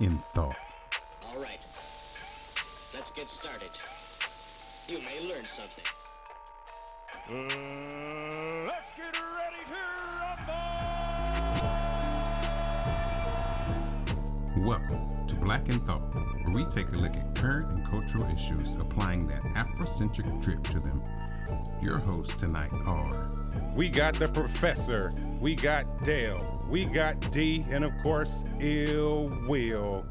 in Thought. All right, let's get started. You may learn something. Let's get ready to rumble! Welcome to Black in Thought, where we take a look at current and cultural issues, applying that Afrocentric drip to them. Your hosts tonight are... We got the Professor, we got Dale, we got D, and of course, Ill Will.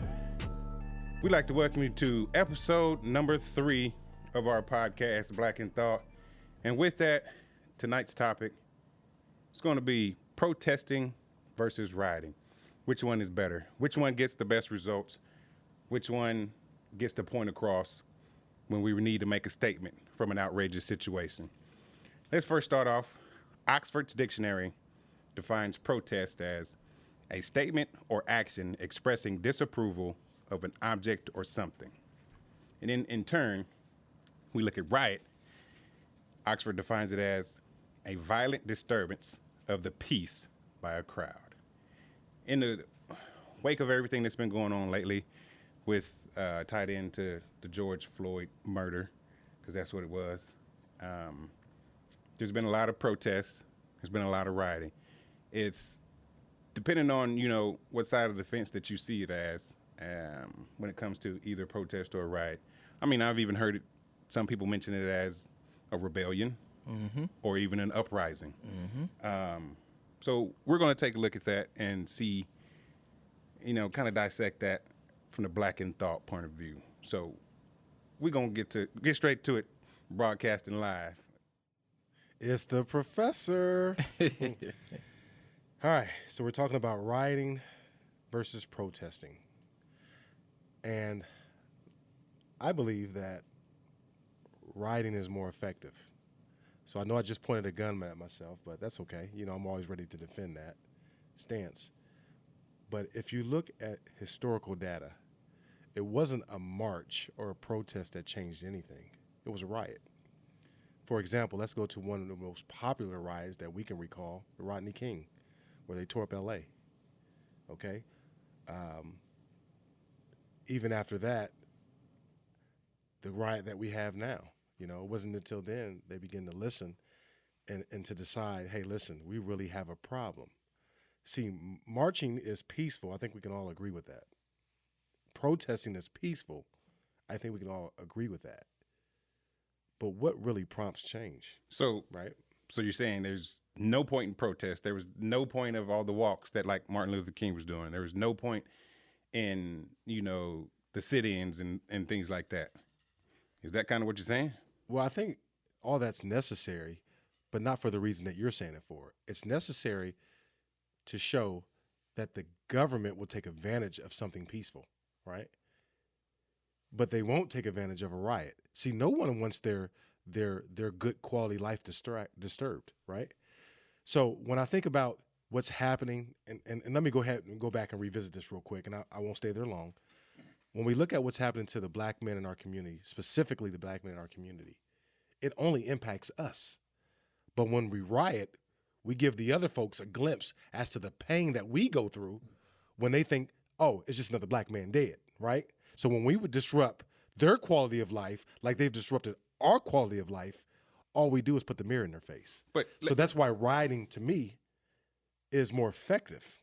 We'd like to welcome you to episode number 3 of our podcast, Black in Thought. And with that, tonight's topic is going to be protesting versus rioting. Which one is better? Which one gets the best results? Which one gets the point across when we need to make a statement from an outrageous situation? Let's first start off. Oxford's dictionary defines protest as a statement or action expressing disapproval of an object or something. And in turn, we look at riot. Oxford defines it as a violent disturbance of the peace by a crowd. In the wake of everything that's been going on lately with tied into the George Floyd murder, because that's what it was, there's been a lot of protests. There's been a lot of rioting. It's depending on, what side of the fence that you see it as when it comes to either protest or a riot. I mean, I've even heard some people mention it as a rebellion or even an uprising. So we're going to take a look at that and see, kind of dissect that from the Black in Thought point of view. So we're going to get straight to it, broadcasting live. It's the Professor. All right, so we're talking about rioting versus protesting. And I believe that rioting is more effective. So I know I just pointed a gun at myself, but that's okay. I'm always ready to defend that stance. But if you look at historical data, it wasn't a march or a protest that changed anything. It was a riot. For example, let's go to one of the most popular riots that we can recall, the Rodney King, where they tore up L.A., okay? Even after that, the riot that we have now, it wasn't until then they began to listen and to decide, hey, listen, we really have a problem. See, marching is peaceful. I think we can all agree with that. Protesting is peaceful. I think we can all agree with that. But what really prompts change? So, right? So you're saying there's no point in protest. There was no point of all the walks that like Martin Luther King was doing. There was no point in, the sit-ins and things like that. Is that kind of what you're saying? Well, I think all that's necessary, but not for the reason that you're saying it for. It's necessary to show that the government will take advantage of something peaceful, right? But they won't take advantage of a riot. See, no one wants their good quality life disturbed, right? So when I think about what's happening, and let me go ahead and go back and revisit this real quick, and I won't stay there long. When we look at what's happening to the black men in our community, specifically the black men in our community, it only impacts us. But when we riot, we give the other folks a glimpse as to the pain that we go through when they think, oh, it's just another black man dead, right? So when we would disrupt their quality of life, like they've disrupted our quality of life, all we do is put the mirror in their face. So that's why rioting, to me, is more effective.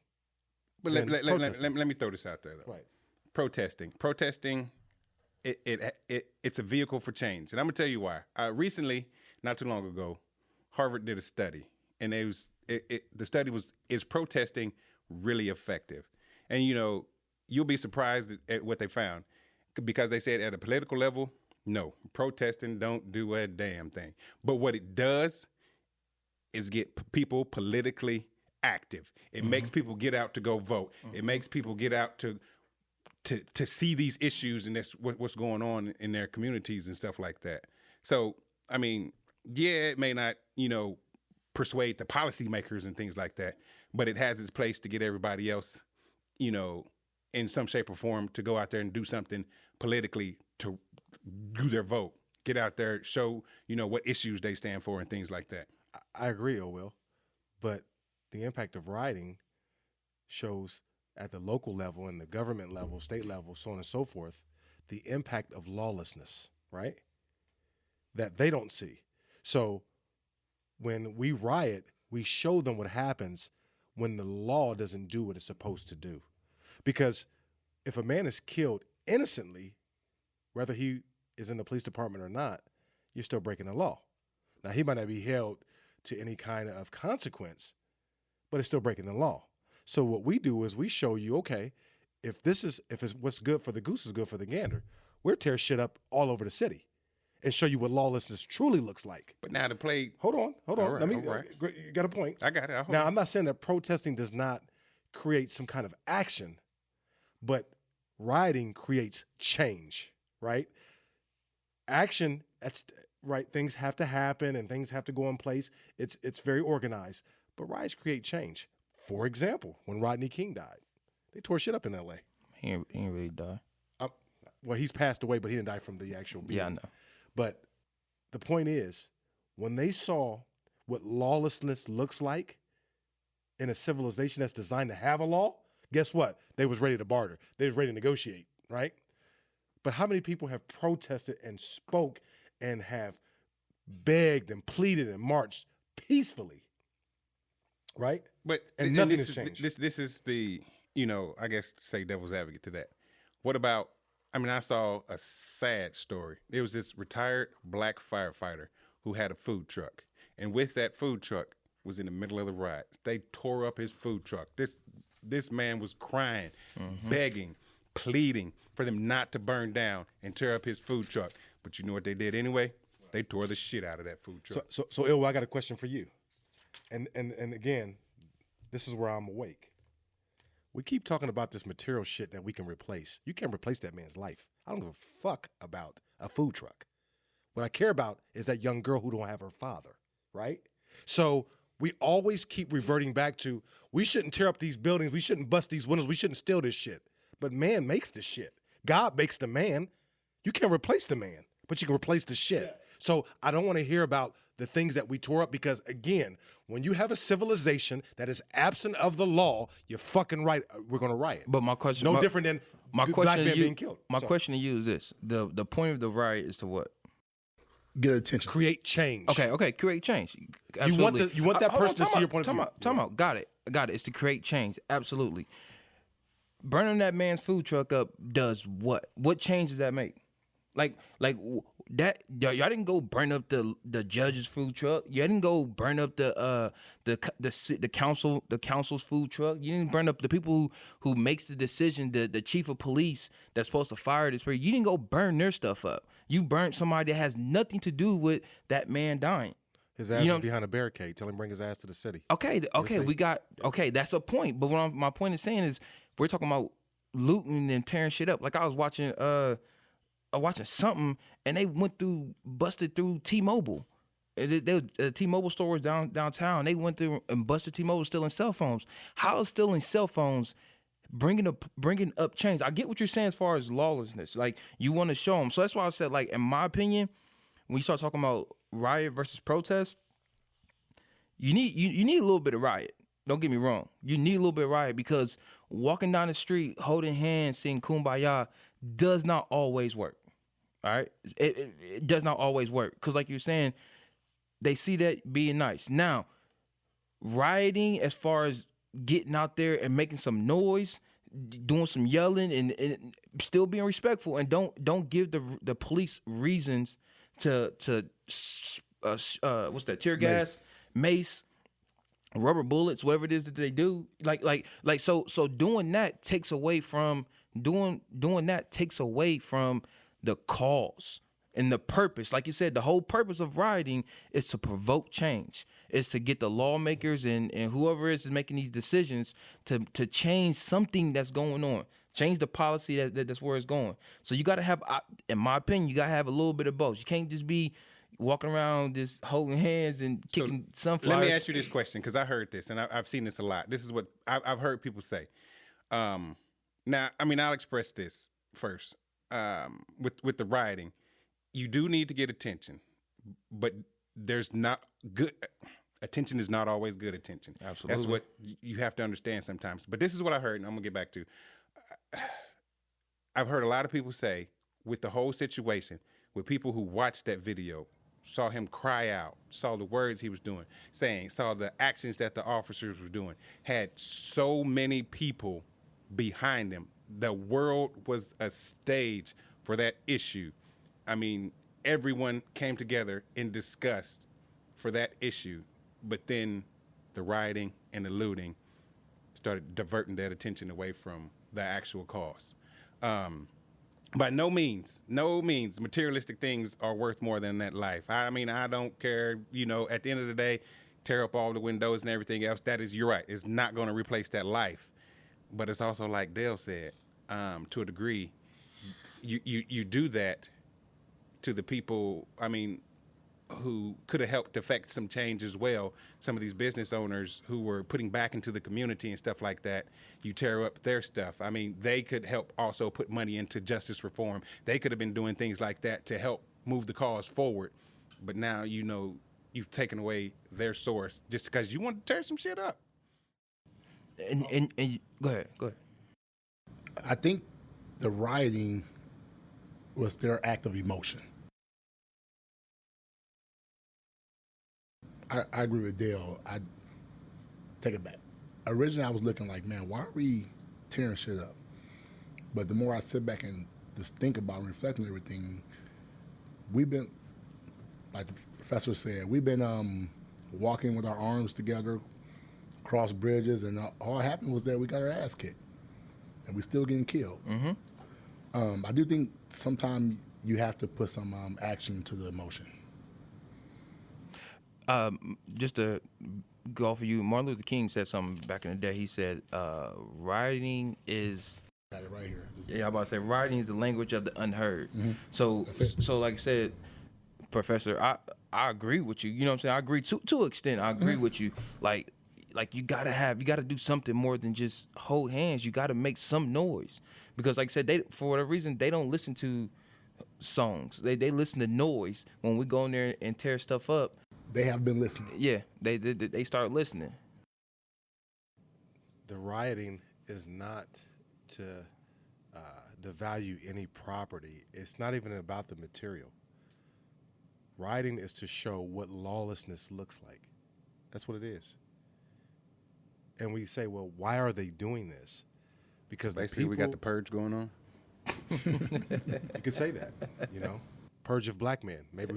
But let me throw this out there, though. Right. Protesting, it's a vehicle for change. And I'm going to tell you why. Recently, not too long ago, Harvard did a study. And the study is protesting really effective? And, you'll be surprised at what they found, because they said at a political level, no, protesting don't do a damn thing. But what it does is get people politically active. It makes people get out to go vote. It makes people get out to see these issues and what's going on in their communities and stuff like that. So, I mean, yeah, it may not, persuade the policymakers and things like that, but it has its place to get everybody else, in some shape or form to go out there and do something politically to do their vote, get out there, show, what issues they stand for and things like that. I agree, Will, but the impact of rioting shows at the local level and the government level, state level, so on and so forth, the impact of lawlessness, right? That they don't see. So when we riot, we show them what happens when the law doesn't do what it's supposed to do. Because if a man is killed innocently, whether he is in the police department or not, you're still breaking the law. Now, he might not be held to any kind of consequence, but it's still breaking the law. So what we do is we show you, okay, if it's what's good for the goose is good for the gander, we'll tear shit up all over the city and show you what lawlessness truly looks like. But now to play. Hold on. All right, Let me. all right. You got a point. I got it. Now, I'm not saying that protesting does not create some kind of action, but rioting creates change, right? Action, that's right. Things have to happen and things have to go in place. It's very organized, but riots create change. For example, when Rodney King died, they tore shit up in L.A. He ain't really die. Well, he's passed away, but he didn't die from the actual beating. Yeah, I know. But the point is, when they saw what lawlessness looks like in a civilization that's designed to have a law, guess what? They was ready to barter. They was ready to negotiate, right? But how many people have protested and spoke and have begged and pleaded and marched peacefully, right? But And nothing this has changed. This is the, I guess to say devil's advocate to that. What about, I saw a sad story. There was this retired black firefighter who had a food truck. And with that food truck was in the middle of the riot. They tore up his food truck. This man was crying, begging, pleading for them not to burn down and tear up his food truck. But you know what they did anyway? They tore the shit out of that food truck. So Ilwa, I got a question for you. And again, this is where I'm awake. We keep talking about this material shit that we can replace. You can't replace that man's life. I don't give a fuck about a food truck. What I care about is that young girl who don't have her father, right? So we always keep reverting back to, we shouldn't tear up these buildings. We shouldn't bust these windows. We shouldn't steal this shit. But man makes the shit. God makes the man. You can't replace the man, but you can replace the shit. Yeah. So I don't want to hear about the things that we tore up because, again, when you have a civilization that is absent of the law, you're fucking right. We're going to riot. But my question, no different than black men being killed. My question to you is this: the point of the riot is to what? Get attention. Create change. Okay, create change. Absolutely. You want that person to see your point of view. Time out. Got it. It's to create change. Absolutely. Burning that man's food truck up does what? What change does that make? Like that y'all didn't go burn up the judge's food truck. You didn't go burn up the council's food truck. You didn't burn up the people who makes the decision, the chief of police that's supposed to fire this person. You didn't go burn their stuff up. You burnt somebody that has nothing to do with that man dying. His ass is behind a barricade. Tell him bring his ass to the city. Okay, that's a point. But what my point is saying is, we're talking about looting and tearing shit up. Like I was watching something, and they busted through T-Mobile. T-Mobile store was downtown. They went through and busted T-Mobile stealing cell phones. How is stealing cell phones bringing up change? I get what you're saying as far as lawlessness. Like, you want to show them. So that's why I said, like, in my opinion, when you start talking about riot versus protest, you need a little bit of riot. Don't get me wrong. You need a little bit of riot because walking down the street, holding hands, singing Kumbaya does not always work. All right? It does not always work. Because like you're saying, they see that being nice. Now, rioting as far as getting out there and making some noise, doing some yelling and still being respectful, and don't give the police reasons to what's that, tear gas, mace, rubber bullets, whatever it is that they do. So doing that takes away from the cause and the purpose. Like you said, the whole purpose of rioting is to provoke change. It's to get the lawmakers and whoever is making these decisions to change something that's going on. Change the policy that's where it's going. So you got to have, in my opinion, you got to have a little bit of both. You can't just be walking around just holding hands and kicking sunflowers. Let me ask you this question, because I heard this and I've seen this a lot. This is what I've heard people say. Now, I'll express this first. With the rioting, you do need to get attention, but there's not good. attention is not always good attention. Absolutely. That's what you have to understand sometimes. But this is what I heard, and I'm gonna get back to. I've heard a lot of people say with the whole situation, with people who watched that video, saw him cry out, saw the words he was doing, saying, saw the actions that the officers were doing, had so many people behind him. The world was a stage for that issue. I mean, everyone came together in disgust for that issue, but then the rioting and the looting started diverting that attention away from the actual cause. By no means, materialistic things are worth more than that life. I mean, I don't care, at the end of the day, tear up all the windows and everything else. That is, you're right. It's not going to replace that life. But it's also like Dale said, to a degree, you do that to the people, who could have helped affect some change as well. Some of these business owners who were putting back into the community and stuff like that, you tear up their stuff. I mean, they could help also put money into justice reform. They could have been doing things like that to help move the cause forward. But now, you've taken away their source just because you want to tear some shit up. And go ahead. I think the rioting was their act of emotion. I agree with Dale. I take it back. Originally, I was looking like, man, why are we tearing shit up? But the more I sit back and just think about and reflect on everything, we've been, like the professor said, we've been walking with our arms together, cross bridges, and all that happened was that we got our ass kicked, and we're still getting killed. I do think sometimes you have to put some action to the emotion. Just to go off of you, Martin Luther King said something back in the day. He said, rioting is... Got it right here. Yeah, I'm about to say, rioting is the language of the unheard. So like I said, Professor, I agree with you. You know what I'm saying? I agree to an extent. I agree with you. Like you gotta do something more than just hold hands. You gotta make some noise. Because like I said, for whatever reason, they don't listen to songs. They listen to noise. When we go in there and tear stuff up, they have been listening. Yeah, they start listening. The rioting is not to devalue any property. It's not even about the material. Rioting is to show what lawlessness looks like. That's what it is. And we say, well, why are they doing this? Because basically we got the purge going on. You could say that, purge of black men. Maybe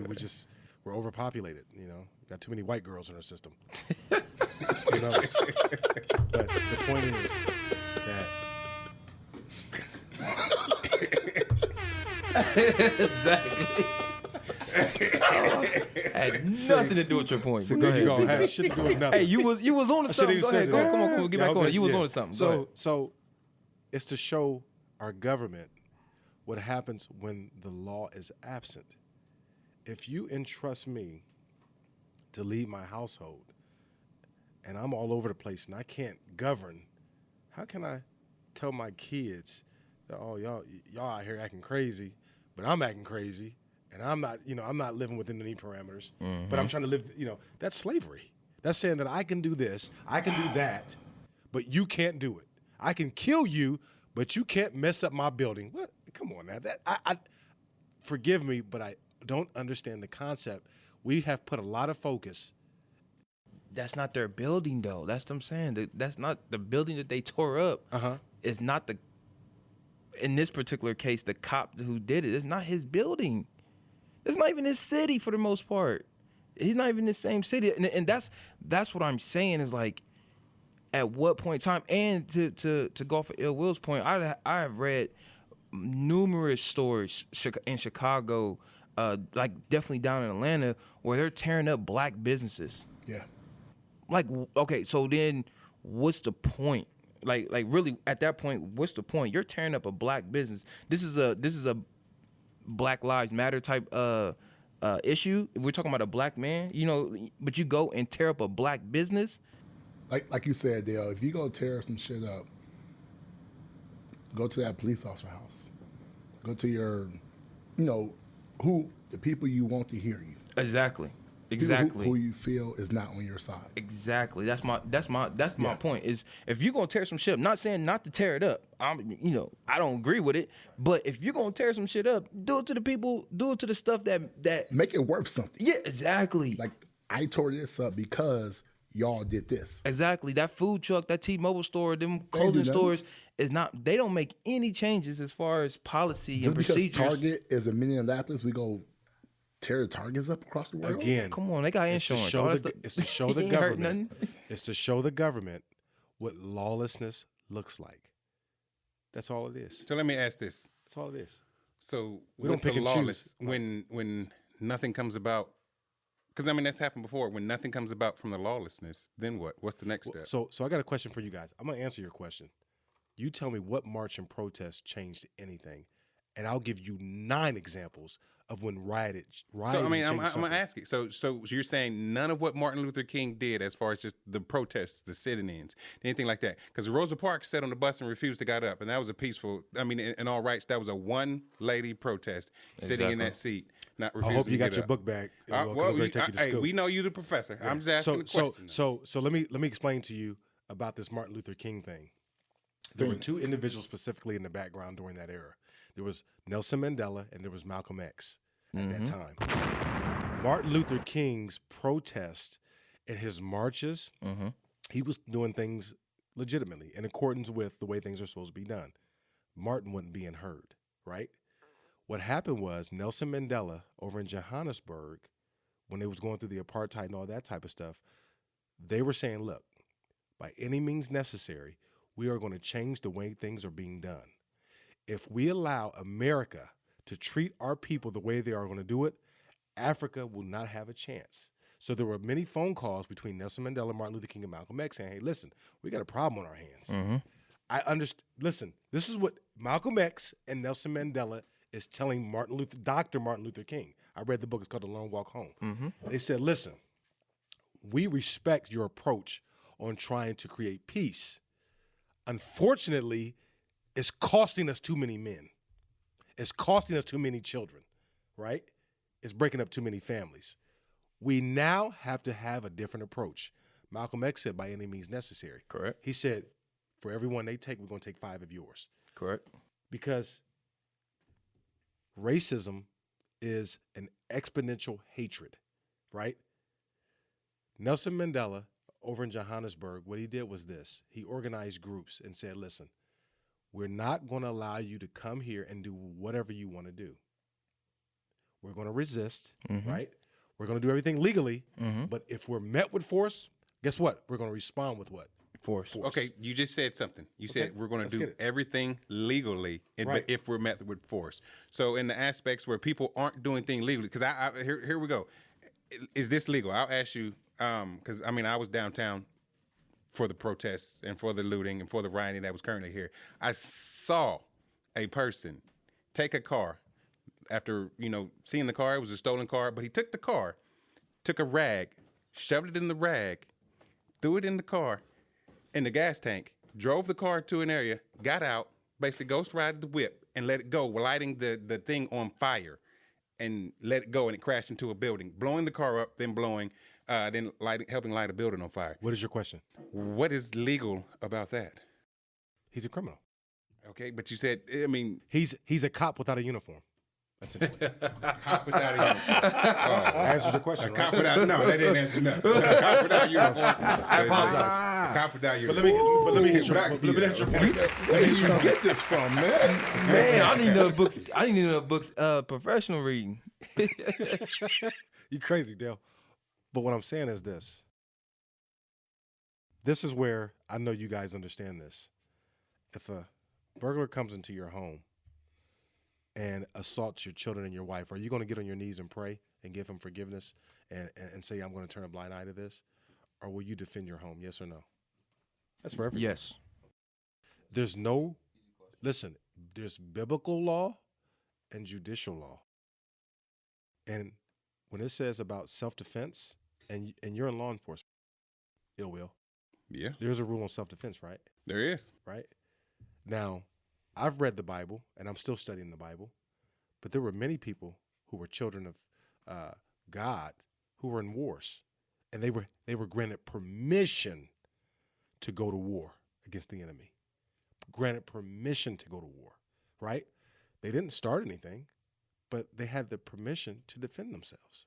we're overpopulated, got too many white girls in our system. Who knows? But the point is that Exactly. Had nothing to do with your point. But go ahead. Had shit to do with nothing. Hey, you was on to something. Go ahead. Come on, get back on it. You was on to something. So it's to show our government what happens when the law is absent. If you entrust me to lead my household and I'm all over the place and I can't govern, how can I tell my kids that, oh, y'all out here acting crazy, but I'm acting crazy and I'm not living within any parameters, but I'm trying to live, that's slavery. That's saying that I can do this, I can do that, but you can't do it. I can kill you, but you can't mess up my building. What? Come on now. I forgive me, but I don't understand the concept. We have put a lot of focus. That's not their building, though. That's what I'm saying. That's not the building that they tore up. It's not in this particular case, the cop who did it. It's not his building. It's not even his city for the most part. He's not even in the same city. And that's what I'm saying is like, at what point in time, and to go off of Ill Will's point, I have read numerous stories in Chicago, like definitely down in Atlanta, where they're tearing up black businesses. Yeah. Like, okay, so then what's the point? Like really, at that point, what's the point? You're tearing up a black business. This is a Black Lives Matter type issue. If we're talking about a black man, but you go and tear up a black business. Like you said, Dale, if you go tear some shit up, go to that police officer house. Go to your, the people you want to hear you. Exactly. Exactly. Who you feel is not on your side. Exactly. That's my point. Is if you're gonna tear some shit up, not saying not to tear it up. I don't agree with it, but if you're gonna tear some shit up, do it to the people, do it to the stuff that Make it worth something. yeah, exactly. Like, I tore this up because y'all did this. Exactly. That food truck, that T-Mobile store, them They do clothing nothing. stores is not. They don't make any changes as far as policy Just and because procedures. Target is in Minneapolis, we go tear the Targets up across the world. Again, Come on, they got it's to insurance. show All that the, stuff- it's to show the Ain't hurt government. nothing. It's to show the government what lawlessness looks like. That's all it is. So let me ask this. That's all it is. So We with don't pick the and lawless, choose. when nothing comes about, because I mean that's happened before. When nothing comes about from the lawlessness, then what? What's the next step? So I got a question for you guys. I'm gonna answer your question. You tell me what march and protest changed anything, and I'll give you 9 examples of when rioting. So I mean, I'm changed gonna something. ask you. So you're saying none of what Martin Luther King did, as far as just the protests, the sit-ins, anything like that? Because Rosa Parks sat on the bus and refused to get up, and that was a peaceful. I mean, in all rights, that was a one-lady protest sitting in that seat, not I refusing. hope you to got get your up. book bag. Well, I'm gonna take you to hey, school. we know you the professor. I'm just asking the question. So let me explain to you about this Martin Luther King thing. There were 2 individuals specifically in the background during that era. There was Nelson Mandela and there was Malcolm X at that time. Martin Luther King's protest and his marches, he was doing things legitimately in accordance with the way things are supposed to be done. Martin wasn't being heard, right? What happened was Nelson Mandela over in Johannesburg, when they was going through the apartheid and all that type of stuff, they were saying, look, by any means necessary, we are going to change the way things are being done. If we allow America to treat our people the way they are going to do it, Africa will not have a chance. So there were many phone calls between Nelson Mandela, Martin Luther King, and Malcolm X saying, hey, listen, we got a problem on our hands. I understand. Listen, this is what Malcolm X and Nelson Mandela is telling Dr. Martin Luther King. I read the book. It's called The Long Walk Home. They said, listen, we respect your approach on trying to create peace. Unfortunately, it's costing us too many men. It's costing us too many children, right? It's breaking up too many families. We now have to have a different approach. Malcolm X said, by any means necessary. Correct. He said, for every one they take, we're going to take 5 of yours. Correct. Because racism is an exponential hatred, right? Nelson Mandela, over in Johannesburg, what he did was this. He organized groups and said, listen, we're not going to allow you to come here and do whatever you want to do. We're going to resist, right? We're going to do everything legally, but if we're met with force, guess what? We're going to respond with what? Force. Okay, you just said something. You said we're going to do get it. everything legally, Right. but if we're met with force. So in the aspects where people aren't doing things legally, because here we go. Is this legal? I'll ask you, because I mean I was downtown for the protests and for the looting and for the rioting that was currently here. I saw a person take a car after seeing the car. It was a stolen car, but he took the car, took a rag, shoved it in the rag, threw it in the car. In the gas tank, drove the car to an area, got out, basically ghost rided the whip and let it go, lighting the thing on fire and let it go, and it crashed into a building, blowing the car up, then helping light a building on fire. What is your question? What is legal about that? He's a criminal. Okay, but you said, I mean, He's a cop without a uniform. That's it. cop without a uniform. I answered your question, A right? cop without, no, that didn't answer nothing. A cop without a uniform. I apologize. A cop without a But uniform. let me hit your point. Where did you get this from, man? Man, I need another books. I need another books. Professional reading. You crazy, Dale. But what I'm saying is this. This is where I know you guys understand this. If a burglar comes into your home and assaults your children and your wife, are you going to get on your knees and pray and give him forgiveness and say, I'm going to turn a blind eye to this? Or will you defend your home? Yes or no? That's for everyone. Yes. There's biblical law and judicial law. And when it says about self-defense, and you're in law enforcement, ill will, Yeah, there's a rule on self-defense, right? there is. Right? Now, I've read the Bible, and I'm still studying the Bible, but there were many people who were children of God who were in wars, and they were granted permission to go to war against the enemy. Granted permission to go to war, right? They didn't start anything, but they had the permission to defend themselves.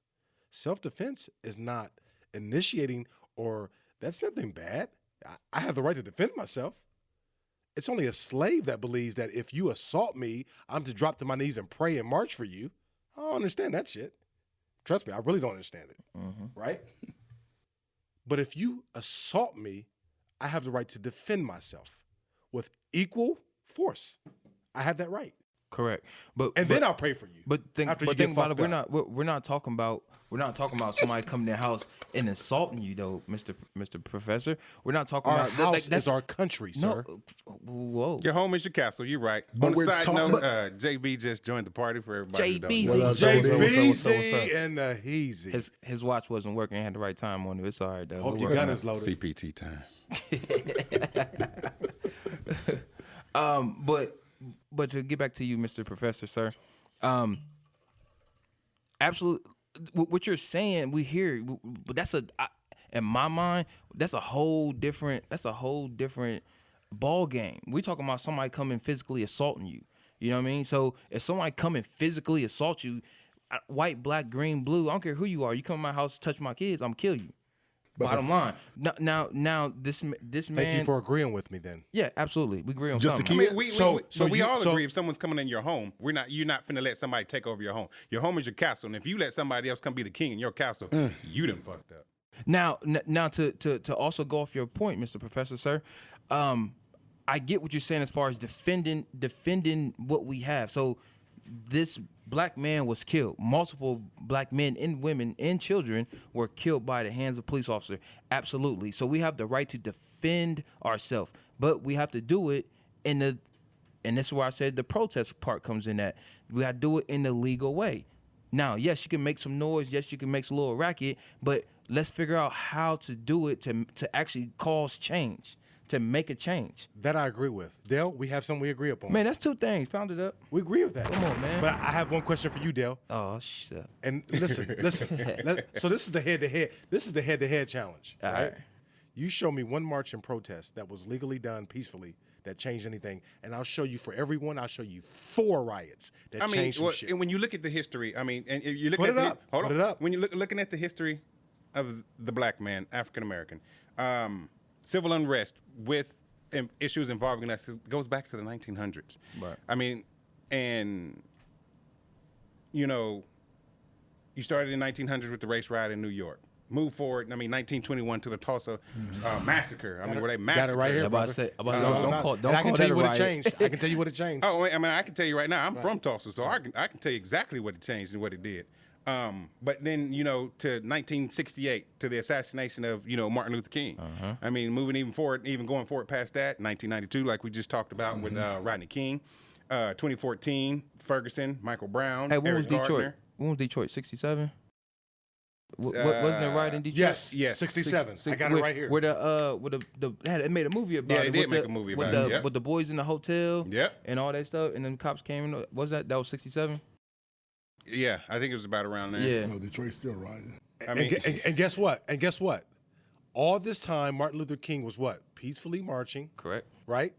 Self-defense is not initiating, or that's nothing bad. I have the right to defend myself. It's only a slave that believes that if you assault me, I'm to drop to my knees and pray and march for you. I don't understand that shit. Trust me, I really don't understand it, right? But if you assault me, I have the right to defend myself with equal force. I have that right. Correct. But then I'll pray for you. But think after you get about it, fucked up. we're not talking about somebody coming to their house and insulting you though, Mr. Professor. We're not talking Our about house that's is our country, sir. no. Whoa. Your home is your castle. You're right. But On the we're side talking note, JB just joined the party for everybody. who don't JB. know. What up, JB? What's up? And the Heezy. His watch wasn't working. He had the right time on it. It's all right though. Hope We're your working gun on is loaded. CPT time. But to get back to you, Mr. Professor, sir, absolutely, what you're saying, we hear, but in my mind, that's a whole different ball game. We're talking about somebody coming physically assaulting you. You know what I mean? So if somebody come and physically assault you, white, black, green, blue, I don't care who you are. You come to my house, touch my kids, I'm gonna kill you. Bottom line. Now, this man. Thank you for agreeing with me then. Yeah, absolutely. We agree on Just to something. keep- We all so- agree if someone's coming in your home, you're not finna let somebody take over your home. Your home is your castle, and if you let somebody else come be the king in your castle, you done fucked up. Now to also go off your point, Mr. Professor, sir, I get what you're saying as far as defending what we have. So this black man was killed. Multiple black men and women and children were killed by the hands of police officers. Absolutely. So we have the right to defend ourselves, but we have to do it and this is where I said the protest part comes in at. We got to do it in the legal way. Now, yes, you can make some noise. Yes, you can make some little racket, but let's figure out how to do it to actually cause change, to make a change. That I agree with. Dale, we have something we agree upon. Man, that's two things. Pound it up. We agree with that. Come on, man. But I have one question for you, Dale. Oh, shit. And listen. So this is the head-to-head. This is the head-to-head challenge, All right? right. You show me one march and protest that was legally done peacefully that changed anything, and I'll show you for everyone. I'll show you 4 riots that changed some shit. And when you look at the history, and you look Put at it up. Hold Put on. it up. When you're looking at the history of the black man, African American, civil unrest with issues involving us goes back to the 1900s. Right. And you started in 1900s with the race riot in New York. Move forward. 1921 to the Tulsa massacre. Where they massacred. Got it right here, I'm about to brother. say, don't call And I can that tell you a what it riot. changed. I can tell you what it changed. Oh, I can tell you right now. I'm from Tulsa, so I can tell you exactly what it changed and what it did. But then to 1968, to the assassination of Martin Luther King. Moving going forward past that, 1992, like we just talked about with Rodney King. 2014, Ferguson, Michael Brown, Hey, when was Eric Detroit? Gardner. When was Detroit? 67? Wasn't it right in Detroit? Yes. 67. I got it Where- right here. Where they made a movie about Yeah, it. they did with make a movie with about it, the, yep. with the boys in the hotel. Yep. And all that stuff, and then cops came in. That was 67? Yeah, I think it was about around there. Yeah. No, Detroit's still riding. And guess what? All this time, Martin Luther King was what? Peacefully marching, Correct. right?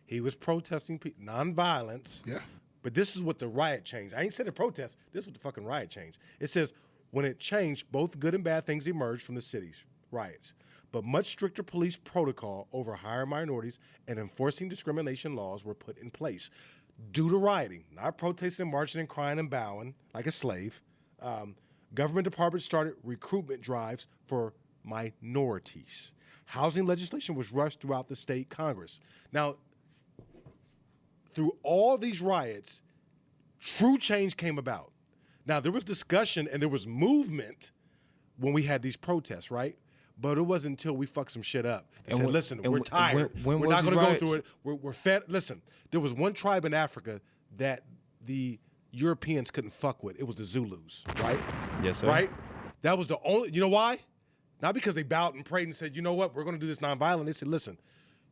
He was protesting nonviolence. Yeah. But this is what the riot changed. I ain't said a protest. This is what the fucking riot changed. It says, when it changed, both good and bad things emerged from the city's riots. But much stricter police protocol over higher minorities and enforcing discrimination laws were put in place. Due to rioting, not protesting, marching, and crying and bowing like a slave, government departments started recruitment drives for minorities. Housing legislation was rushed throughout the state Congress. Now, through all these riots, true change came about. Now, there was discussion and there was movement when we had these protests, right? But it wasn't until we fucked some shit up. They said, listen, we're tired. when We're was not going these to go riots? through it. We're fed. Listen, there was one tribe in Africa that the Europeans couldn't fuck with. It was the Zulus, right? Yes, sir. Right? That was the only, you know why? Not because they bowed and prayed and said, you know what, we're going to do this nonviolent. They said, listen,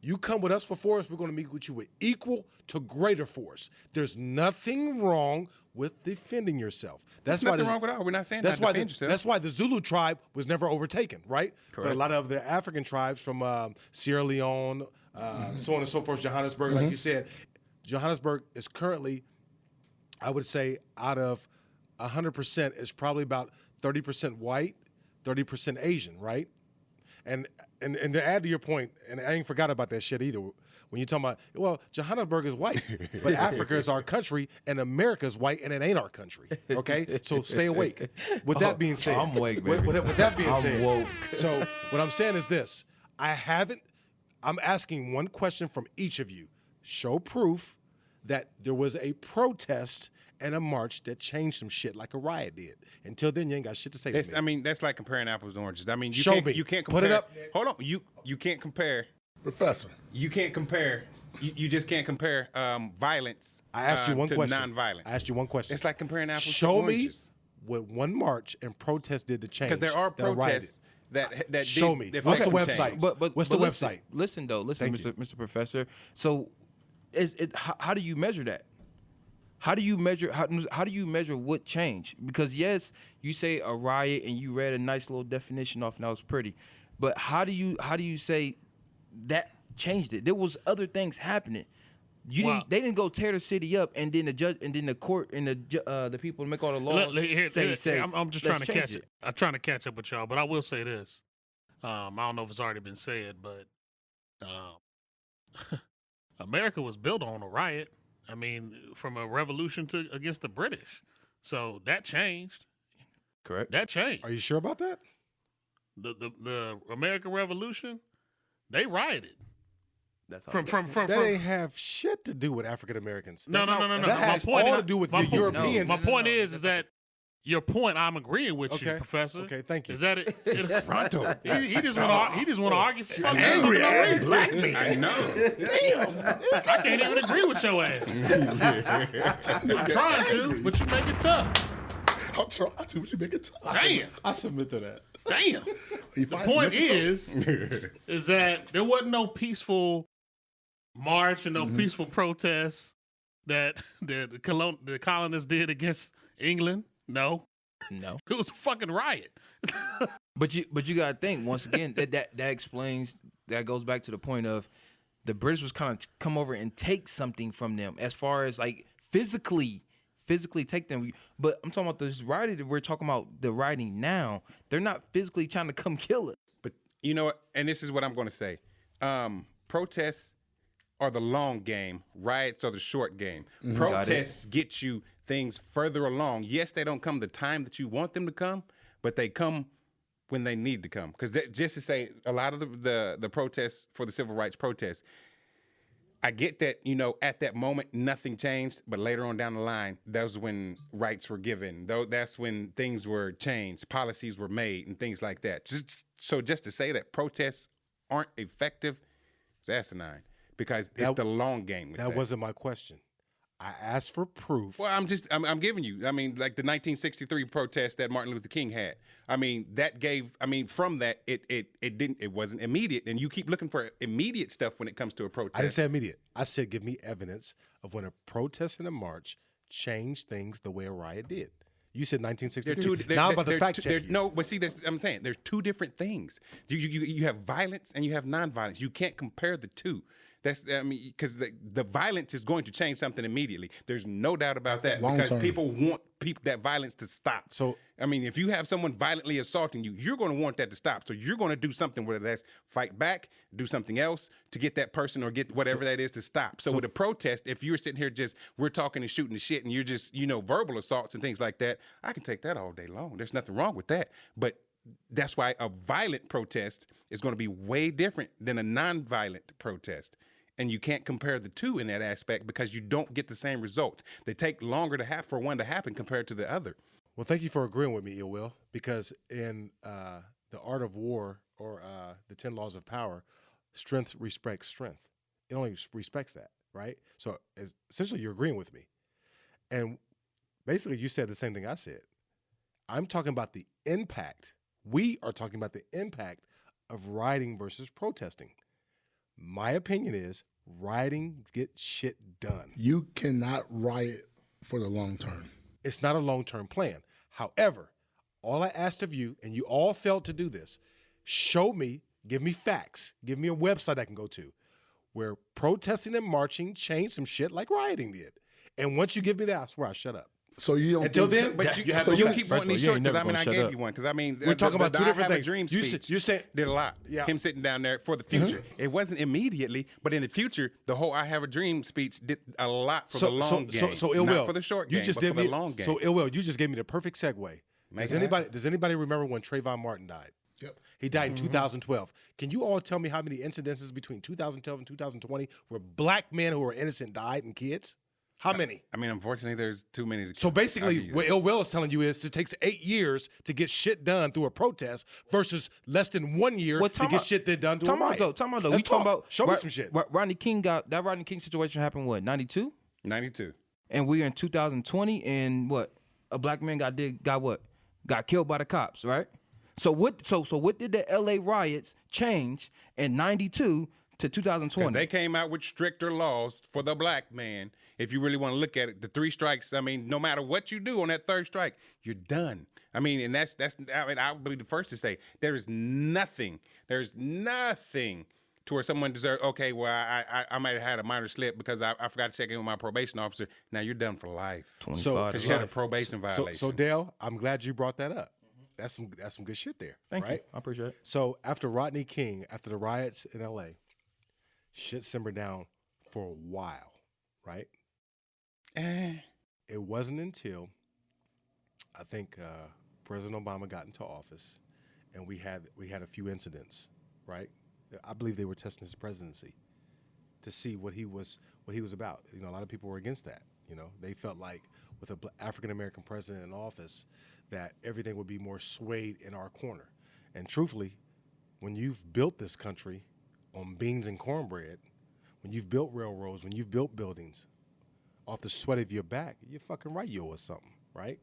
You come with us for force, we're going to meet with you with equal to greater force. There's nothing wrong with defending yourself. That's There's nothing why wrong with that. We're not saying that's not why defend yourself. that's why the Zulu tribe was never overtaken, right? Correct. But a lot of the African tribes from Sierra Leone, so on and so forth, Johannesburg, like you said, Johannesburg is currently, I would say, out of 100%, is probably about 30% white, 30% Asian, right? And to add to your point, and I ain't forgot about that shit either. When you're talking about, well, Johannesburg is white, but Africa is our country, and America is white, and it ain't our country. Okay, so stay awake. With that being said, I'm awake, baby. With that being I'm said, woke. so what I'm saying is this: I'm asking one question from each of you. Show proof that there was a protest and a march that changed some shit like a riot did. Until then, you ain't got shit to say to me. I mean, that's like comparing apples to oranges. I mean, Show me. You can't compare. Put it up. Hold on. You can't compare. Professor. You can't compare. You just can't compare violence. I asked you one to question. non-violence. I asked you one question. It's like comparing apples to Show me oranges. what one march and protest did to change. Because there are that rioted. protests that Show did me. affect What's the some website? change. But What's the listen, website? Listen, Thank Mr. Professor. So, how do you measure that? How do you measure what changed? Because yes, you say a riot and you read a nice little definition off and that was pretty, but how do you say that changed it? There was other things happening. They didn't go tear the city up and then the judge and then the court and the people make all the laws. I'm just trying to change catch it. I'm trying to catch up with y'all, but I will say this. I don't know if it's already been said, but America was built on a riot. I mean, from a revolution against the British. So that changed. Correct. That changed. Are you sure about that? The American Revolution, they rioted. That's From That ain't have shit to do with African Americans. No. That My has point all is- to do with my the point- Europeans. My point is that your point. I'm agreeing with you, Okay. Professor. Okay, thank you. Is that it? Pronto. He just want to argue. Fuck Angry no ass reason. black man. I know. I can't even agree with your ass. I'm trying to, but you make it tough. I'm trying to, but you make it tough. Damn. I submit to that. Damn. You The find point some episodes. is that there wasn't no peaceful march and no peaceful protests that the colonists did against England. No, it was a fucking riot. But you gotta think once again that explains, that goes back to the point of the British was kind of come over and take something from them as far as like physically take them. But I'm talking about this rioting that we're talking about, the rioting now. They're not physically trying to come kill us. But you know what? And this is what I'm going to say. Protests are the long game. Riots are the short game. Protests get you things further along. Yes, they don't come the time that you want them to come, but they come when they need to come. Because just to say, a lot of the protests for the civil rights protests, I get that, at that moment, nothing changed, but later on down the line, that was when rights were given. That's when things were changed, policies were made, and things like that. Just to say that protests aren't effective is asinine, because it's the long game with that. That wasn't my question. I asked for proof. Well, I'm giving you. I mean, like the 1963 protest that Martin Luther King had. I mean, from that, it wasn't immediate. And you keep looking for immediate stuff when it comes to a protest. I didn't say immediate. I said give me evidence of when a protest and a march changed things the way a riot did. You said 1963. Now I'm about to fact check you. No, but see, I'm saying there's two different things. You have violence and you have nonviolence. You can't compare the two. Because the violence is going to change something immediately. There's no doubt about that. Because people want that violence to stop. So, if you have someone violently assaulting you, you're going to want that to stop. So you're going to do something, whether that's fight back, do something else to get that person or get whatever that is to stop. So with a protest, if you're sitting here we're talking and shooting the shit and you're just, verbal assaults and things like that, I can take that all day long. There's nothing wrong with that. But that's why a violent protest is going to be way different than a nonviolent protest. And you can't compare the two in that aspect because you don't get the same results. They take longer for one to happen compared to the other. Well, thank you for agreeing with me, Will, because in the art of war or the 10 laws of power, strength respects strength. It only respects that, right? So essentially you're agreeing with me. And basically you said the same thing I said. I'm talking about the impact. We are talking about the impact of rioting versus protesting. My opinion is rioting gets shit done. You cannot riot for the long term. It's not a long-term plan. However, all I asked of you, and you all failed to do this, show me, give me facts, give me a website I can go to where protesting and marching changed some shit like rioting did. And once you give me that, I swear I shut up. So you don't. Until think- then, But you, have so no you facts. keep First wanting these of all, short you because ain't I never I gonna gave shut you up. one because I mean We're talking about two I different Have things. A dream You speech you're saying did a lot. Yeah. Him sitting down there for the future. It wasn't immediately, but in the future, the whole "I Have a Dream" speech did a lot for the long game. So Ill not Will, for the short you game, just but did for the me, long game. So Ill Will, you just gave me the perfect segue. Make Does it anybody remember when Trayvon Martin died? Yep. He died in 2012. Can you all tell me how many incidences between 2012 and 2020 where black men who were innocent died and kids? How many? I mean, unfortunately, there's too many. To So count. basically, I'll give you what that. Ill Will is telling you is it takes 8 years to get shit done through a protest versus less than 1 year Well, to get shit done through a riot. Time out though. Let's We talking talk. about Show me some shit. Rodney King Rodney King situation happened what 92, 92. and we're in 2020, and what a black man got killed by the cops, right? So what did the L.A. riots change in 92 to 2020? Because they came out with stricter laws for the black man. If you really want to look at it, the 3 strikes, I mean, no matter what you do on that 3rd strike, you're done. I mean, and that's I mean, I'll be the first to say there's nothing to where someone deserves, okay, well, I might have had a minor slip because I forgot to check in with my probation officer. Now you're done for life. 25 Because you had a probation violation. So Dale, I'm glad you brought that up. That's some good shit there. Thank right? you. I appreciate it. So after Rodney King, after the riots in L.A., shit simmered down for a while, right? It wasn't until I think President Obama got into office, and we had a few incidents, right? I believe they were testing his presidency to see what he was about. You know, a lot of people were against that. You know, they felt like with an African American president in office, that everything would be more swayed in our corner. And truthfully, when you've built this country on beans and cornbread, when you've built railroads, when you've built buildings off the sweat of your back, you're fucking right, you owe us something, right?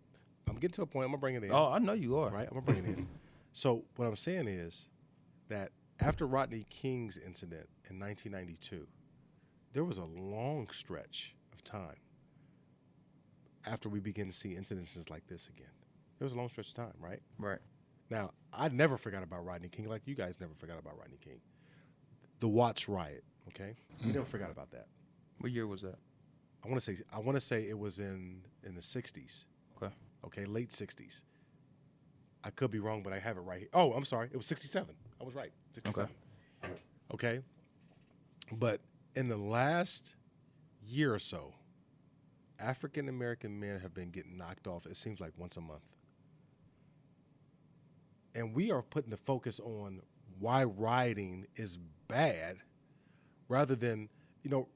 I'm getting to a point, I'm gonna bring it in. Oh, I know you are. Right, I'm gonna bring it in. So what I'm saying is that after Rodney King's incident in 1992, there was a long stretch of time after we begin to see incidences like this again. There was a long stretch of time, right? Right. Now, I never forgot about Rodney King, like you guys never forgot about Rodney King. The Watts riot, okay? We never forgot about that. What year was that? I want to say it was in the 60s. Okay, late 60s. I could be wrong, but I have it right here. Oh, I'm sorry. It was 67. I was right. 67. Okay. But in the last year or so, African American men have been getting knocked off, it seems like once a month. And we are putting the focus on why rioting is bad rather than, you know,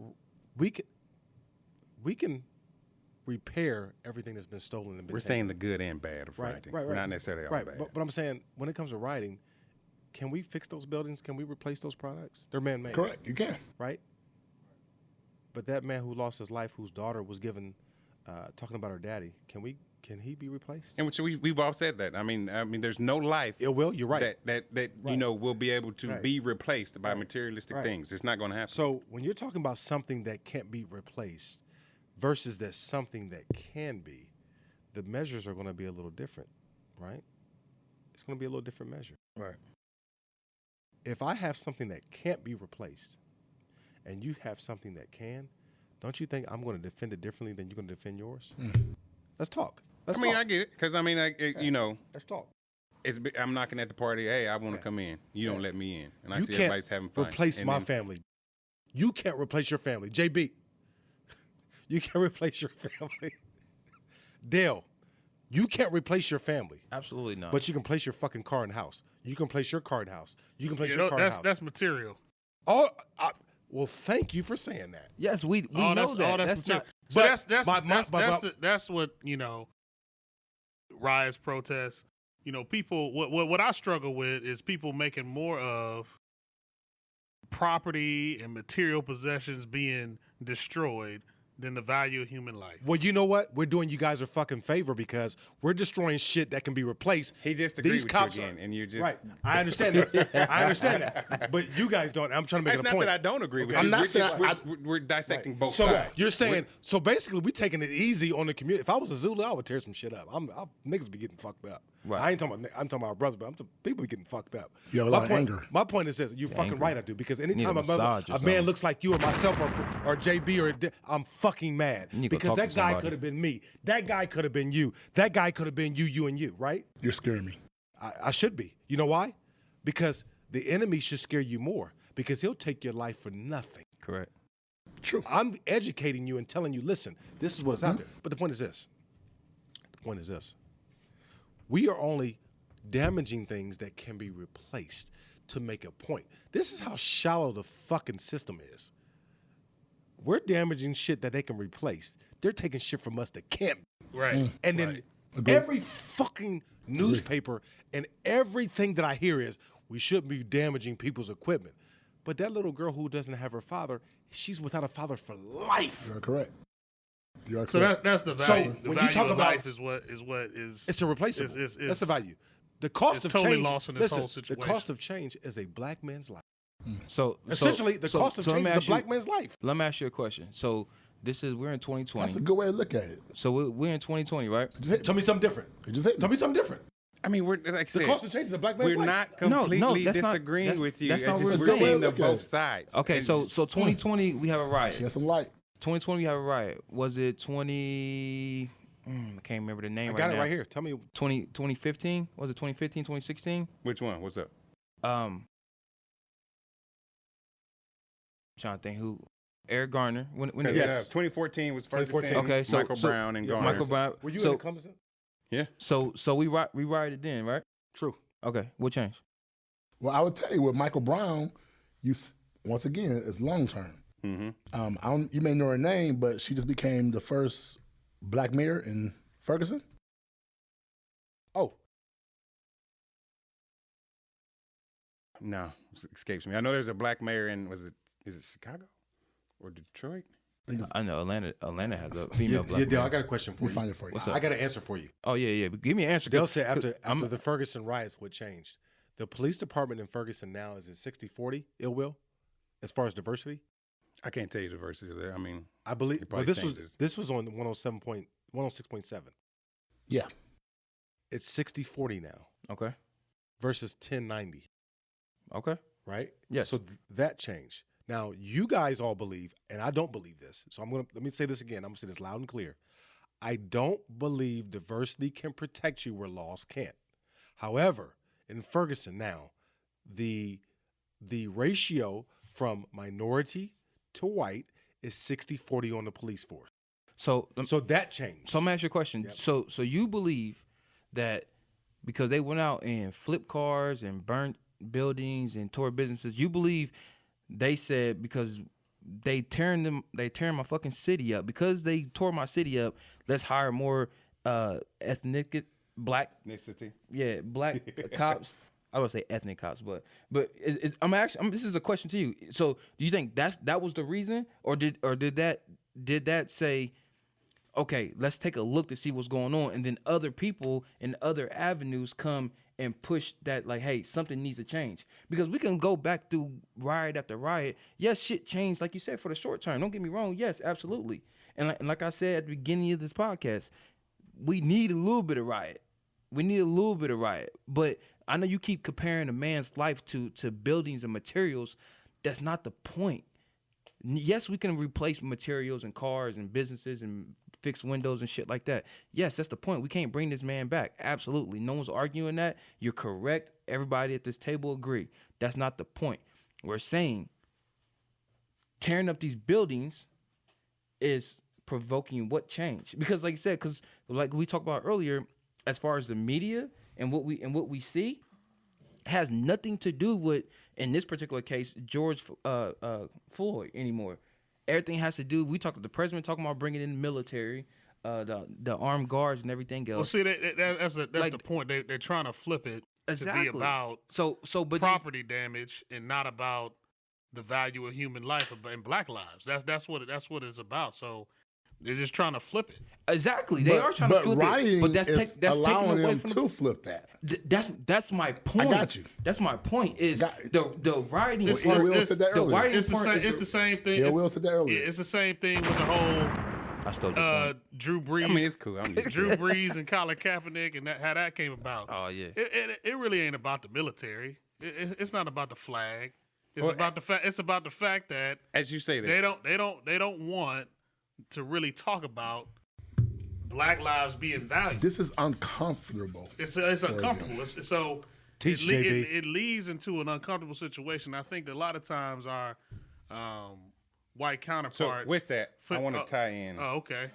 we can repair everything that's been stolen and been We're taken. saying the good and bad of Right, rioting. right. Not necessarily all Right, bad. but I'm saying when it comes to rioting, can we fix those buildings? Can we replace those products? They're man-made. Correct. You can. Right? But that man who lost his life, whose daughter was given, talking about her daddy, can he be replaced? And which we've all said that. I mean, there's no life. It will. You're right. That Right. you know will be able to Right. be replaced by materialistic Right. things. It's not going to happen. So when you're talking about something that can't be replaced versus that something that can be, the measures are going to be a little different, right? It's going to be a little different measure. Right. If I have something that can't be replaced and you have something that can, don't you think I'm going to defend it differently than you're going to defend yours? Let's talk. I mean, I get it because you know, Let's talk. I'm knocking at the party. Hey, I want to come in. You don't let me in, and I You see can't everybody's having fun. replace And my then- family. You can't replace your family. JB, you can't replace your family. Dale, you can't replace your family. Absolutely not. But you can place your fucking car in the house. You can place your car in the house. You can place You your know, car in the house. that's material. Oh, well, thank you for saying that. yes, we All know that's that. all that's That's not. material. So But that's what, you know, riots, protests. You know, people. What I struggle with is people making more of property and material possessions being destroyed than the value of human life. Well, you know what? We're doing you guys a fucking favor because we're destroying shit that can be replaced. He just agreed These with cops you again, and you just right. I understand that. I understand that. But you guys don't. I'm trying to make That's a not point. that I don't agree with I'm you. not We're, saying we're dissecting both So sides. you're saying so basically we taking it easy on the community. If I was a Zulu, I would tear some shit up. Niggas be getting fucked up. Right. I ain't talking about. I'm talking about our brothers, but I'm talking people be getting fucked up. You have a my lot of point, anger. My point is this: you're fucking Anger. right, I do. Because Need a anytime massage or a man something. looks like you or myself or JB I'm fucking mad You need to go because talk that to guy somebody. could have been me. That guy could have been you. That guy could have been you, and you. Right? You're scaring me. I should be. You know why? Because the enemy should scare you more because he'll take your life for nothing. Correct. True. I'm educating you and telling you, listen, this is what's out there. But the point is this. We are only damaging things that can be replaced to make a point. This is how shallow the fucking system is. We're damaging shit that they can replace. They're taking shit from us that can't. Right. And then every fucking newspaper and everything that I hear is we shouldn't be damaging people's equipment. But that little girl who doesn't have her father, she's without a father for life. You're correct. You are So correct. that's the So value. The when you value talk of about- life is what is. It's irreplaceable. Is That's the value. The cost it's of totally change. lost in this listen, whole the situation. cost of change is a black man's life. So Essentially, the cost of let change me is a ask you- black man's life. Let me ask you a question. So we're in 2020. That's a good way to look at it. So we're in 2020, right? Just hit Tell me something different. me. Just hit me. Tell me something different. I mean, we're like I The said, cost of change is a black man's we're life. not completely that's not- disagreeing that's- with you. that's It's not just what we're we're seeing saying. the Look at both it. sides. Okay, It's so just- 2020 we have a riot. Shed some light. 2020 we have a riot. Was it 20? I can't remember the name. I got right it now. right here. Tell me. 2015? Was it 2015? 2016? which one? What's up? Trying to think who. Eric Garner. When Yes. 2014 was first 2014. thing, Okay, so- Michael so- Brown and Yeah, Garner. Michael Brown. Were you so, in the Clemson? Yeah. so we rioted then, right? True. Okay. What changed? Well, I would tell you with Michael Brown, once again, it's long term. Mm-hmm. You may know her name, but she just became the first black mayor in Ferguson. Oh, No, it escapes me. I know there's a black mayor in, is it Chicago or Detroit? I know Atlanta has a yeah, female black yeah, Dale, mayor. I got a question for We'll you. find it for you. What's up? I got an answer for you. Oh yeah. But give me an answer. Dale said after I'm- the Ferguson riots, what changed? The police department in Ferguson now is at 60-40, ill will, as far as diversity. I can't tell you the diversity there. I mean, I believe, It but probably changes. this was on 106.7. Yeah. It's 60-40 now Okay. versus 10-90, Okay. right? Yes. So that changed. Now you guys all believe, and I don't believe this. So let me say this again. I'm gonna say this loud and clear. I don't believe diversity can protect you where laws can't. However, in Ferguson now, the ratio from minority to white is 60-40 on the police force. So So that changed. So I'm gonna ask you a question. Yep. So you believe that because they went out and flipped cars and burnt buildings and tore businesses, you believe they said because they tearing my fucking city up, because they tore my city up, let's hire more ethnic black ethnicity. black cops. I would say ethnic cops, but this is a question to you. So do you think that was the reason, or did that say, okay, let's take a look to see what's going on, and then other people in other avenues come and push that, like, hey, something needs to change? Because we can go back through riot after riot. Yes, shit changed, like you said, for the short term. Don't get me wrong. Yes, absolutely. And like I said at the beginning of this podcast, we need a little bit of riot. But I know you keep comparing a man's life to buildings and materials. That's not the point. Yes, we can replace materials and cars and businesses and fix windows and shit like that. Yes, that's the point. We can't bring this man back. Absolutely. No one's arguing that. You're correct. Everybody at this table agree. That's not the point. We're saying tearing up these buildings is provoking what change? Because like you said, because like we talked about earlier, as far as the media and what we see, has nothing to do with, in this particular case, George Floyd anymore. Everything has to do. We talked to the president talking about bringing in the military, the armed guards and everything else. Well, see, that's Like- the point. They're trying to flip it Exactly. to be about but property damage and not about the value of human life and black lives. That's what it's about. So They're just trying to flip it. Exactly, they are trying to flip rioting it, but that's is that's taking allowing away them from to flip that. That's my point. I got you. That's my point. Is the rioting It's- part? it's- said that the earlier. rioting It's the part same. is It's the same thing. Yeah, It's- Will said that earlier. It's the same thing with the whole I stole your point. Drew Brees. I mean, it's cool. I'm just Drew Brees and Colin Kaepernick and how that came about. Oh yeah. It really ain't about the military. It's not about the flag. It's Well, about the fact. It's about the fact that as you say that. they don't want to really talk about Black lives being valued. This is uncomfortable. It's uncomfortable. So Teach, it, le- JB. it leads into an uncomfortable situation. I think that a lot of times our white counterparts. So with that, I want to oh, tie in. Oh, okay.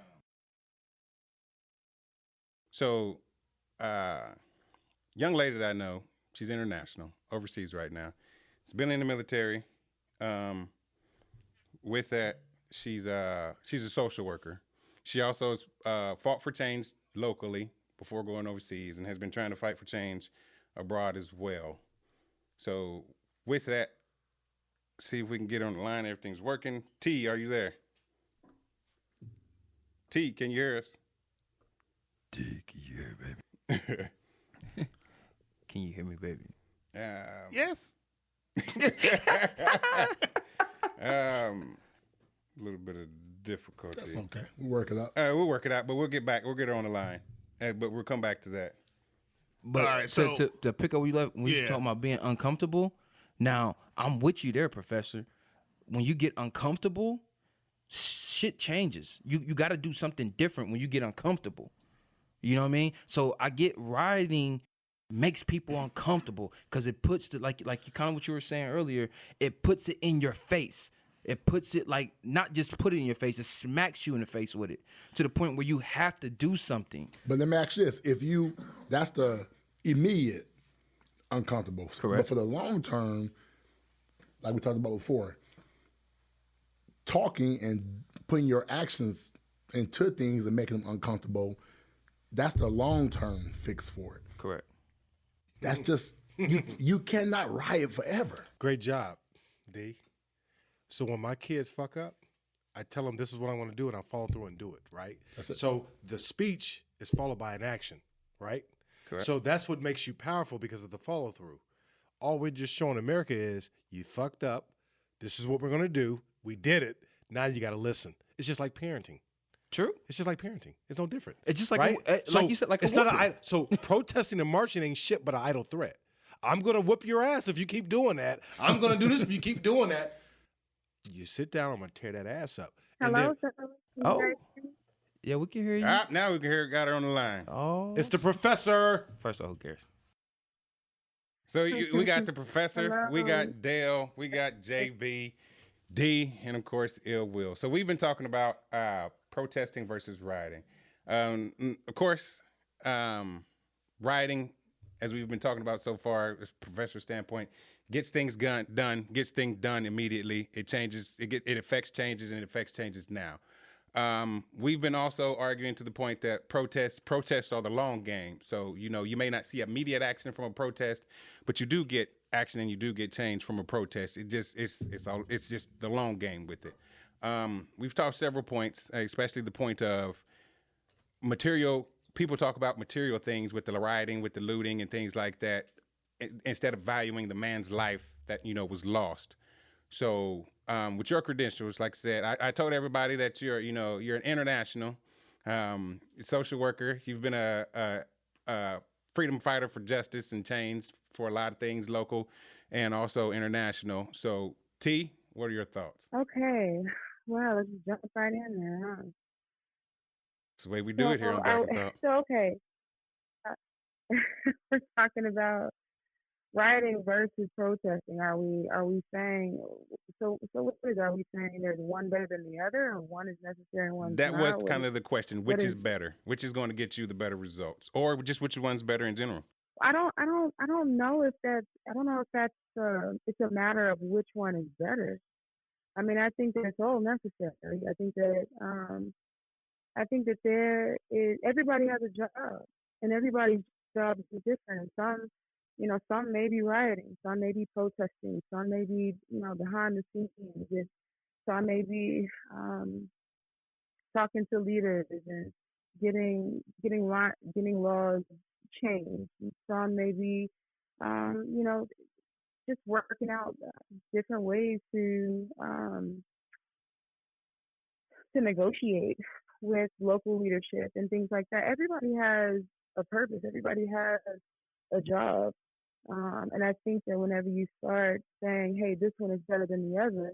So, young lady that I know, she's international, overseas right now. She's been in the military. With that, she's a social worker. She also has fought for change locally before going overseas and has been trying to fight for change abroad as well. So, with that, see if we can get on the line. Everything's working. T, are you there? T, can you hear us? Can you hear me, baby? Yes. A little bit of difficulty. That's okay. We'll work it out. We'll work it out, but we'll get back. We'll get her on the line, but we'll come back to that. But All right, to pick up what you left when you Yeah. talking about being uncomfortable. Now I'm with you there, Professor. When you get uncomfortable, shit changes. You got to do something different when you get uncomfortable. You know what I mean? So I get rioting makes people uncomfortable because it puts the like you kind of what you were saying earlier. It puts it in your face. It puts it like not just put it in your face. It smacks you in the face with it to the point where you have to do something. But let me ask you this: that's the immediate uncomfortable. Correct. But for the long term, like we talked about before, talking and putting your actions into things and making them uncomfortable, that's the long term fix for it. Correct. That's just you cannot riot forever. Great job, D. So when my kids fuck up, I tell them this is what I want to do, and I follow through and do it, right? That's it. So the speech is followed by an action, right? Correct. So that's what makes you powerful because of the follow through. All we're just showing America is you fucked up. This is what we're gonna do. We did it. Now you got to listen. It's just like parenting. True. It's just like parenting. It's no different. It's just like right? like you said, like it's a not whooping. so protesting and marching ain't shit but an idle threat. I'm gonna whoop your ass if you keep doing that. I'm gonna do this if you keep doing that. You sit down. I'm gonna tear that ass up. And Hello, then- sir. Oh. Yeah, we can hear you. Now we can hear. Got her on the line. Oh, it's the professor. first of all, who cares? So we got the professor, Hello. we got Dale, we got JB, D, and of course Ill Will. So we've been talking about protesting versus rioting. Of course, rioting, as we've been talking about so far, as professor's standpoint, gets things done immediately. It changes. It affects changes, and it affects changes now. We've been also arguing to the point that protests are the long game. So, you may not see immediate action from a protest, but you do get action and you do get change from a protest. It's just the long game with it. We've talked several points, especially the point of material. People talk about material things with the rioting, with the looting and things like that, instead of valuing the man's life that, was lost. So, with your credentials, like I said, I told everybody that you're an international social worker. You've been a freedom fighter for justice and change for a lot of things, local and also international. So, T, what are your thoughts? Okay. Well, let's just jump right in there, huh? It's the way we do it here on Black and Thought. So, okay. We're talking about rioting versus protesting. Are we saying so what is it? Are we saying there's one better than the other, or one is necessary and one's That not? was What kind is- of the question. what Which is is- better? Which is going to get you the better results, or just which one's better in general? I don't know if that's it's a matter of which one is better. I mean, I think that it's all necessary. I think that everybody has a job, and everybody's job is different. Some may be rioting, some may be protesting, some may be behind the scenes, some may be talking to leaders and getting laws changed. And some maybe, you know, just working out different ways to negotiate with local leadership and things like that. Everybody has a purpose. Everybody has a job. And I think that whenever you start saying, hey, this one is better than the other,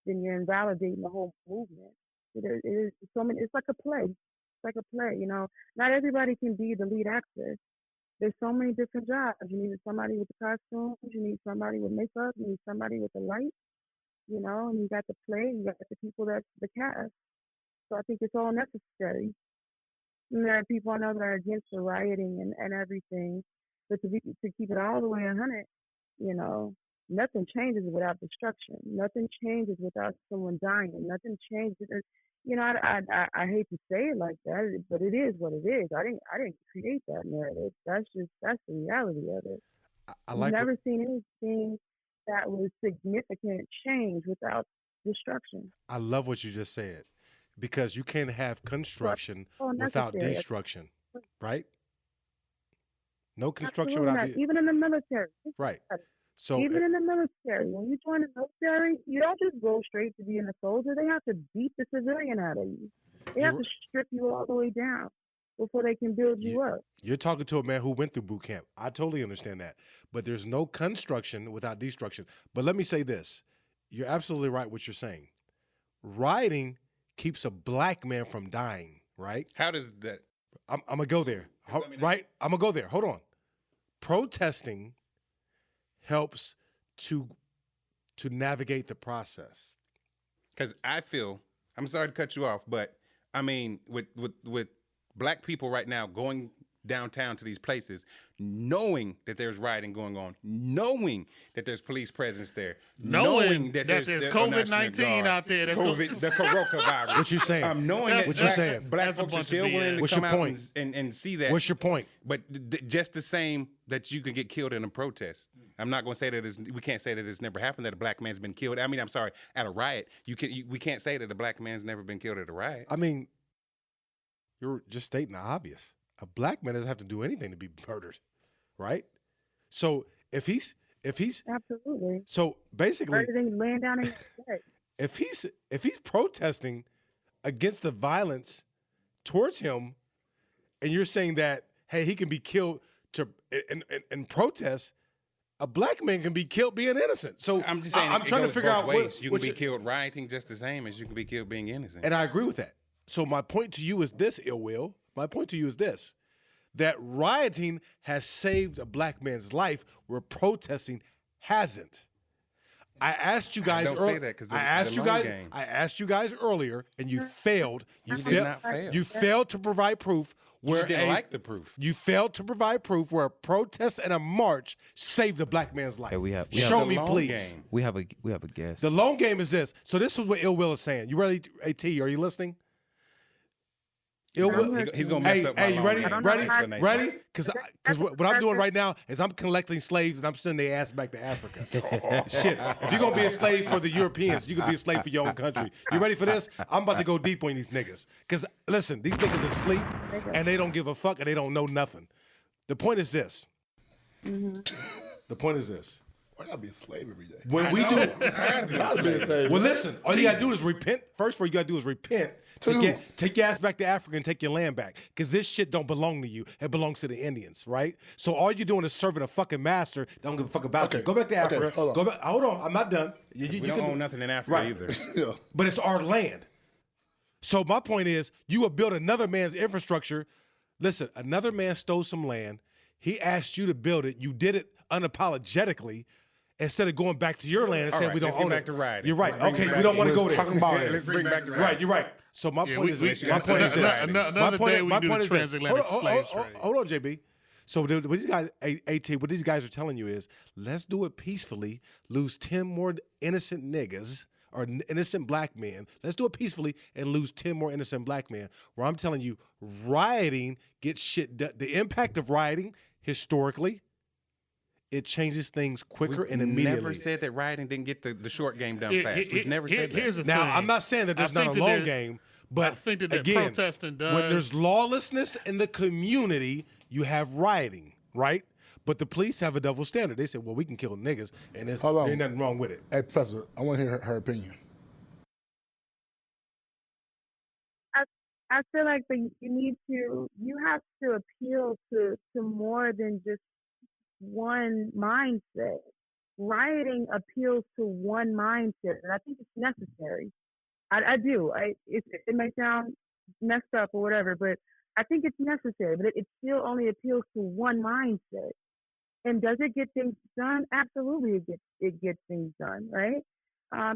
then you're invalidating the whole movement. It is so many, it's like a play. It's like a play, you know. Not everybody can be the lead actor. There's so many different jobs. You need somebody with the costumes, you need somebody with makeup, you need somebody with the light, you know, and you got the play, you got the people that's the cast. So I think it's all necessary. And there are people I know that are against the rioting and everything, but to keep it all the way 100, you know, nothing changes without destruction. Nothing changes without someone dying. Nothing changes. You know, I hate to say it like that, but it is what it is. I didn't create that narrative. That's the reality of it. I've never seen anything that was significant change without destruction. I love what you just said, because you can't have construction without destruction, right? No construction without even in the military. Right. So even in the military, when you join the military, you don't just go straight to being a soldier. They have to beat the civilian out of you. They have to strip you all the way down before they can build you up. You're talking to a man who went through boot camp. I totally understand that. But there's no construction without destruction. But let me say this. You're absolutely right what you're saying. Rioting keeps a black man from dying, right? How does that? I'm going to go there, right? I'm going to go there. Hold on. Protesting helps to navigate the process. Because I feel, I'm sorry to cut you off, but I mean, with black people right now going downtown to these places, knowing that there's rioting going on, knowing that there's police presence there, knowing that there's COVID-19 out there, that's the coronavirus. What you saying? Knowing that what you saying? Black folks are still willing to come out and see that. What's your point? But just the same that you can get killed in a protest. I'm not going to say that we can't say that it's never happened that a black man's been killed. I mean, I'm sorry, at a riot. We can't say that a black man's never been killed at a riot. I mean, you're just stating the obvious. A black man doesn't have to do anything to be murdered, right? So if he's absolutely. So basically, laying down in bed. If he's protesting against the violence towards him, and you're saying that, hey, he can be killed in protest, a black man can be killed being innocent. So I'm just saying, I'm trying to figure out ways. You can be killed rioting just the same as you can be killed being innocent. And I agree with that. So my point to you is this, Ill Will. My point to you is this, that rioting has saved a black man's life where protesting hasn't. I asked you guys earlier. I asked you guys earlier, and you failed. You did not fail. You failed to provide proof. You just didn't like the proof. You failed to provide proof where a protest and a march saved a black man's life. Hey, Show me, please. Game. We have a guest. The long game is this. So this is what Ill Will is saying. You ready, AT? Are you listening? He's gonna mess up. Hey, you ready? Ready? Because what I'm doing right now is I'm collecting slaves and I'm sending their ass back to Africa. Shit, if you're gonna be a slave for the Europeans, you can be a slave for your own country. You ready for this? I'm about to go deep on these niggas. Because listen, these niggas are asleep and they don't give a fuck and they don't know nothing. The point is this. Mm-hmm. The point is this. Why gotta be a slave every day? When we do, well, listen. All you gotta do is repent. First, what you gotta do is repent. Take your ass back to Africa and take your land back, because this shit don't belong to you. It belongs to the Indians, right? So all you're doing is serving a fucking master. Don't give a fuck about you. Go back to Africa. Hold on. I'm not done. You don't own nothing in Africa either. Yeah. But it's our land. So my point is, you will build another man's infrastructure. Listen, another man stole some land. He asked you to build it. You did it unapologetically. Instead of going back to your land and saying we don't own it. Back to rioting. You're right. Okay, we don't want to go there. Talking about Let's bring back to rioting. Right, you're right. So my point is this. Hold on, JB. So what these guys, AT, what these guys are telling you is, let's do it peacefully, lose 10 more innocent niggas or innocent black men. Let's do it peacefully and lose 10 more innocent black men. Where I'm telling you, rioting gets shit done. The impact of rioting, historically, it changes things quicker and immediately. We've never said that rioting didn't get the short game done fast. We've never said that. Now, I'm not saying that there's not a long game, But I think that again, protesting does. when there's lawlessness in the community, you have rioting, right? But the police have a double standard. They say, well, we can kill niggas, and there ain't nothing wrong with it. Hey, Professor, I want to hear her opinion. I feel like you have to appeal to more than just one mindset. Rioting appeals to one mindset, and I think it's necessary. I do. It may sound messed up or whatever, but I think it's necessary. But it still only appeals to one mindset. And does it get things done? Absolutely, it gets things done, right?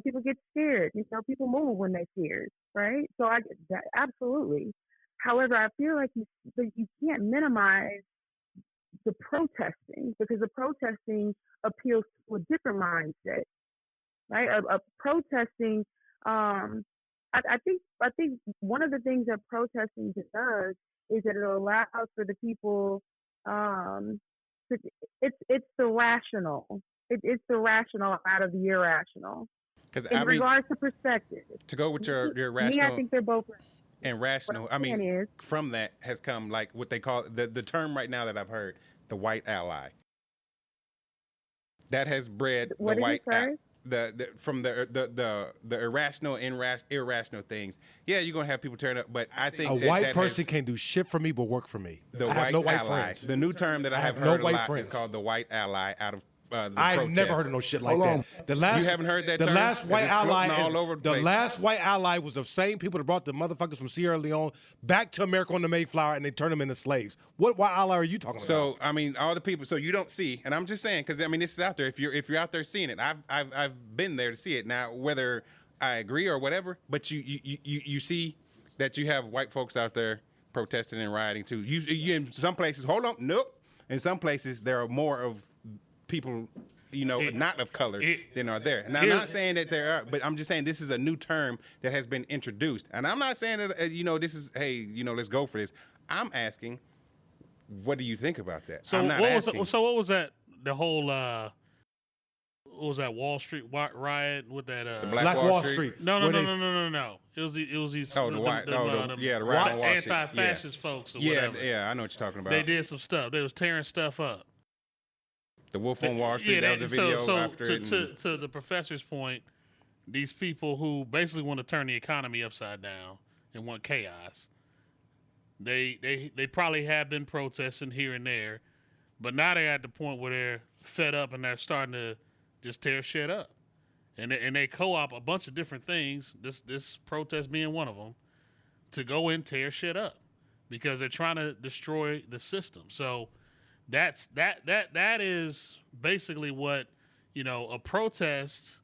People get scared. People move when they're scared, right? So I get that absolutely. However, I feel like you can't minimize the protesting, because the protesting appeals to a different mindset, right? A protesting. I think one of the things that protesting does is that it allows for the people. It's the rational. It's the rational out of the irrational. Because In regards to perspective, to go with your me, rational I think they're both and rational. What I'm saying is, from that has come like what they call the term right now that I've heard, the white ally. That has bred what the did white you say? from the irrational and irrational things. Yeah, you're gonna have people turn up, but I think A white person can't do shit for me but work for me. The I have white no white ally. friends. The new term that I have no heard a white lot friends. is called the white ally out of the I've protest. never heard of no shit like Hold on. that. The last, You haven't heard that The term? last white It's ally floating all is, over the the place. last white ally was the same people that brought the motherfuckers from Sierra Leone back to America on the Mayflower and they turned them into slaves. What white ally are you talking about? So all the people. So you don't see, and I'm just saying because this is out there. If you're out there seeing it, I've been there to see it. Now whether I agree or whatever, but you see that you have white folks out there protesting and rioting too. You in some places, hold on, nope. In some places there are more of people, not of color than are there. And I'm not saying that there are, but I'm just saying this is a new term that has been introduced. And I'm not saying that this is let's go for this. I'm asking, what do you think about that? So I'm not what asking. what was that? The whole what was that Wall Street riot with that? The Black Wall Street. No. Where they- It was these. Oh, the white. The riot on Wall Street. Anti-fascist folks. Or Yeah, whatever. yeah, I know what you're talking about. They did some stuff. They was tearing stuff up. The Wolf on Wall Street. That was a video after it. To the professor's point, these people who basically want to turn the economy upside down and want chaos, they probably have been protesting here and there, but now they're at the point where they're fed up and they're starting to just tear shit up, and they co-op a bunch of different things. This protest being one of them, to go and tear shit up because they're trying to destroy the system. So. That is basically what, a protest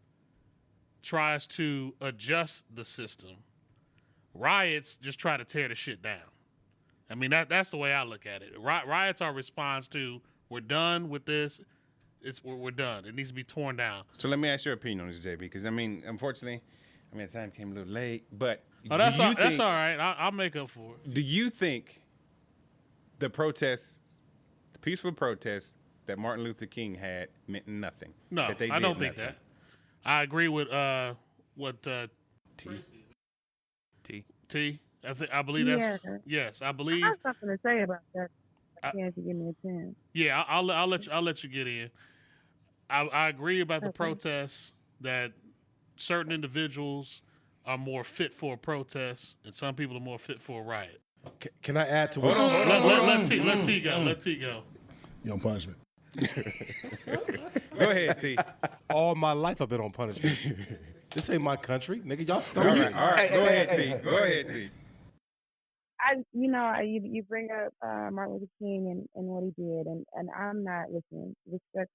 tries to adjust the system. Riots just try to tear the shit down. That's the way I look at it. Riots are a response to, we're done with this. We're done. It needs to be torn down. So let me ask your opinion on this, JB, because unfortunately, the time came a little late. But that's all right. I'll make up for it. Do you think the peaceful protests that Martin Luther King had meant nothing? No, that they I don't did think nothing? that. I agree with what T. I believe that's yes. I believe. I have something to say about that. If you give me a chance. Yeah, I'll let you get in. I agree about the protests, that certain individuals are more fit for a protest and some people are more fit for a riot. Can I add to what? Let T go. Let T go. You on punishment. Go ahead, T. All my life I've been on punishment. This ain't my country, nigga. Y'all All right. Go ahead, T. Go ahead, T. You bring up Martin Luther King and what he did, and I'm not listening. Respect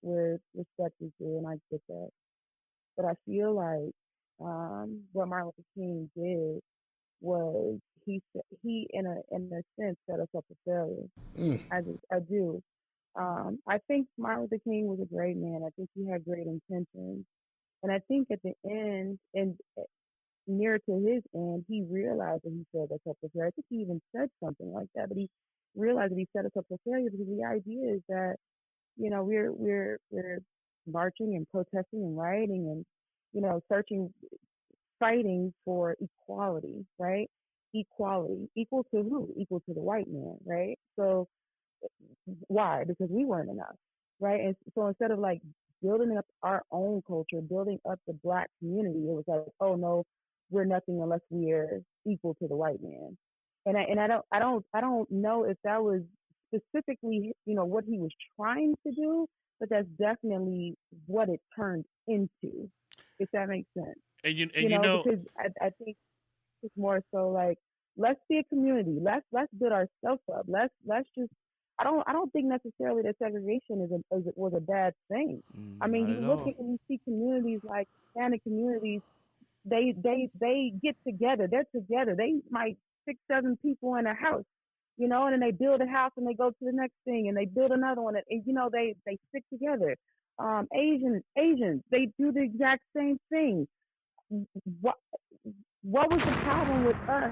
where respect is due, and I get that. But I feel like what Martin Luther King did was he in a sense set us up for failure. I do. I think Martin Luther King was a great man. I think he had great intentions, and I think at the end and near to his end, he realized that he set us up for failure. I think he even said something like that, but he realized that he set us up for failure because the idea is that we're marching and protesting and rioting and searching fighting for equality, right? Equality. Equal to who? Equal to the white man, right? So why? Because we weren't enough, right? And so instead of like building up our own culture, building up the black community, it was like, oh no, we're nothing unless we're equal to the white man. And I don't know if that was specifically, what he was trying to do, but that's definitely what it turned into, if that makes sense. Because I think it's more so like, let's be a community. Let's build ourselves up. Let's just. I don't think necessarily that segregation was a bad thing. I mean, Not you at look all. at and you see communities like Hispanic communities. They get together. They're together. They might 6, 7 people in a house, and then they build a house and they go to the next thing and they build another one and they stick together. Asians, they do the exact same thing. What what was the problem with us,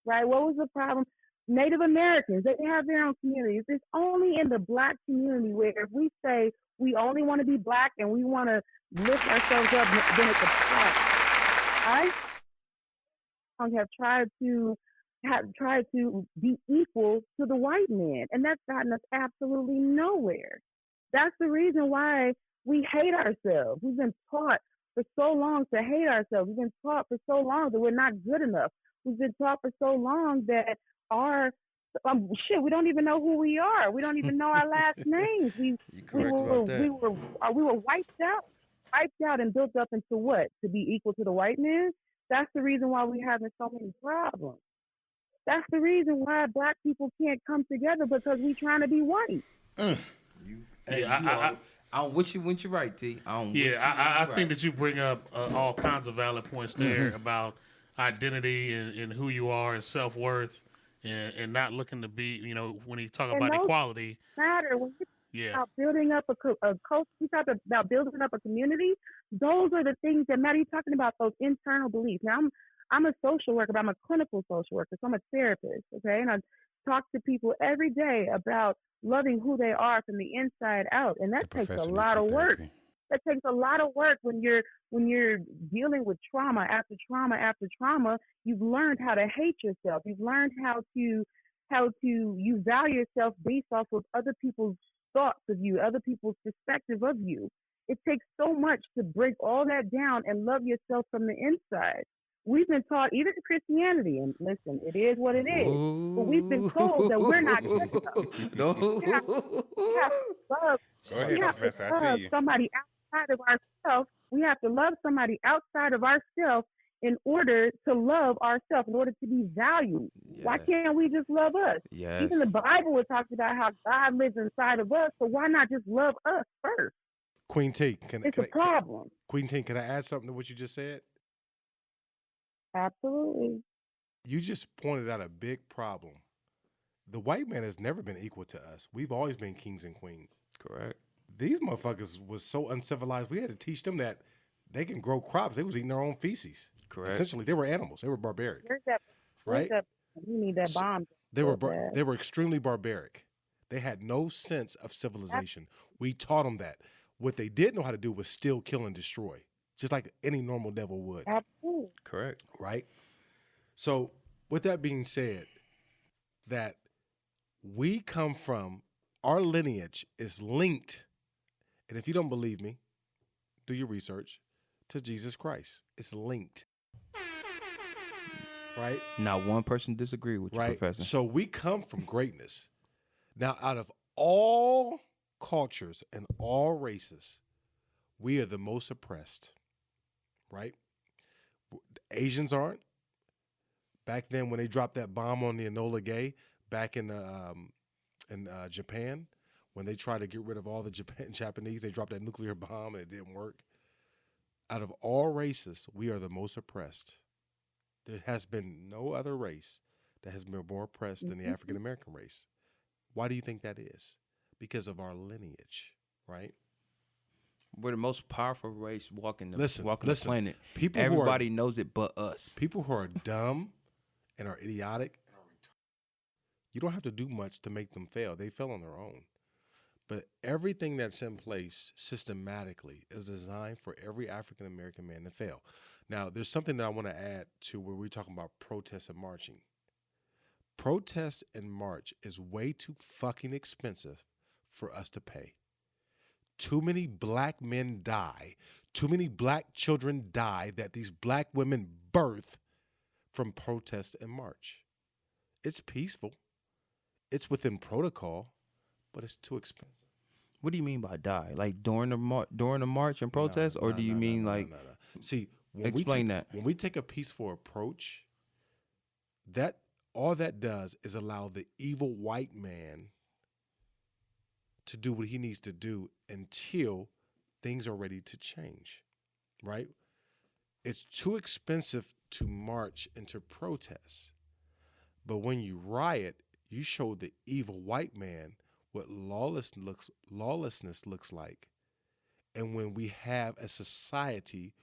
right? What was the problem? Native Americans, they have their own communities. It's only in the black community where if we say we only want to be black and we want to lift ourselves up, then it's a problem. I have tried to be equal to the white man, and that's gotten us absolutely nowhere. That's the reason why we hate ourselves. We've been taught for so long to hate ourselves. We've been taught for so long that we're not good enough. We've been taught for so long that our we don't even know who we are. We don't even know our last names. You're correct about that. We were wiped out and built up into what? To be equal to the white man? That's the reason why we're having so many problems. That's the reason why black people can't come together because we're trying to be white. I'm with you when you're right, T. I think that you bring up all kinds of valid points there about identity and who you are and self-worth and not looking to be, when you talk about equality. Matter when you about building up a culture, you talk about building up a community. Those are the things that matter. You're talking about those internal beliefs. Now, I'm a social worker, but I'm a clinical social worker, so I'm a therapist, okay? And I talk to people every day about loving who they are from the inside out, and that takes a lot of work. That takes a lot of work when you're dealing with trauma after trauma after trauma. You've learned how to hate yourself. You've learned how to you value yourself based off of other people's thoughts of you, other people's perspective of you. It takes so much to break all that down and love yourself from the inside. We've been taught, even in Christianity, and listen, it is what it is, but we've been told that we're not good enough. No. We have to love, Go ahead, Professor. I see you. somebody outside of ourselves. We have to love somebody outside of ourselves in order to love ourselves, in order to be valued. Yeah. Why can't we just love us? Yes. Even the Bible talks about how God lives inside of us, so why not just love us first? Queen T, It's a problem. Queen T, can I add something to what you just said? Absolutely. You just pointed out a big problem. The white man has never been equal to us. We've always been kings and queens. Correct. These motherfuckers was so uncivilized. We had to teach them that they can grow crops. They was eating their own feces. Correct. Essentially, they were animals. They were barbaric. Right? You need that bomb. They were extremely barbaric. They had no sense of civilization. We taught them that. What they did know how to do was steal, kill, and destroy, just like any normal devil would. Absolutely. Correct. Right? So, with that being said, that we come from, our lineage is linked, and if you don't believe me, do your research, to Jesus Christ. It's linked. Right? Not one person disagree with you, Right? Professor. So we come from greatness. Now, out of all cultures and all races, we are the most oppressed. Right? Asians aren't. Back then, when they dropped that bomb on the Enola Gay, back in Japan, when they tried to get rid of all the Japanese, they dropped that nuclear bomb and it didn't work. Out of all races, we are the most oppressed. There has been no other race that has been more oppressed than the African American race. Why do you think that is? Because of our lineage, right? We're the most powerful race walking the planet. Everybody knows it but us. People who are dumb and are idiotic, you don't have to do much to make them fail. They fail on their own. But everything that's in place systematically is designed for every African American man to fail. Now, there's something that I want to add to where we're talking about protests and marching. Protest and march is way too fucking expensive for us to pay. Too many black men die. Too many black children die that these black women birth from protest and march. It's peaceful. It's within protocol, but it's too expensive. What do you mean by die? Like during the march and protest, or do you mean like? See, explain that. When we take a peaceful approach, that all that does is allow the evil white man to do what he needs to do until things are ready to change, right? It's too expensive to march and to protest. But when you riot, you show the evil white man what lawlessness looks like. And when we have a society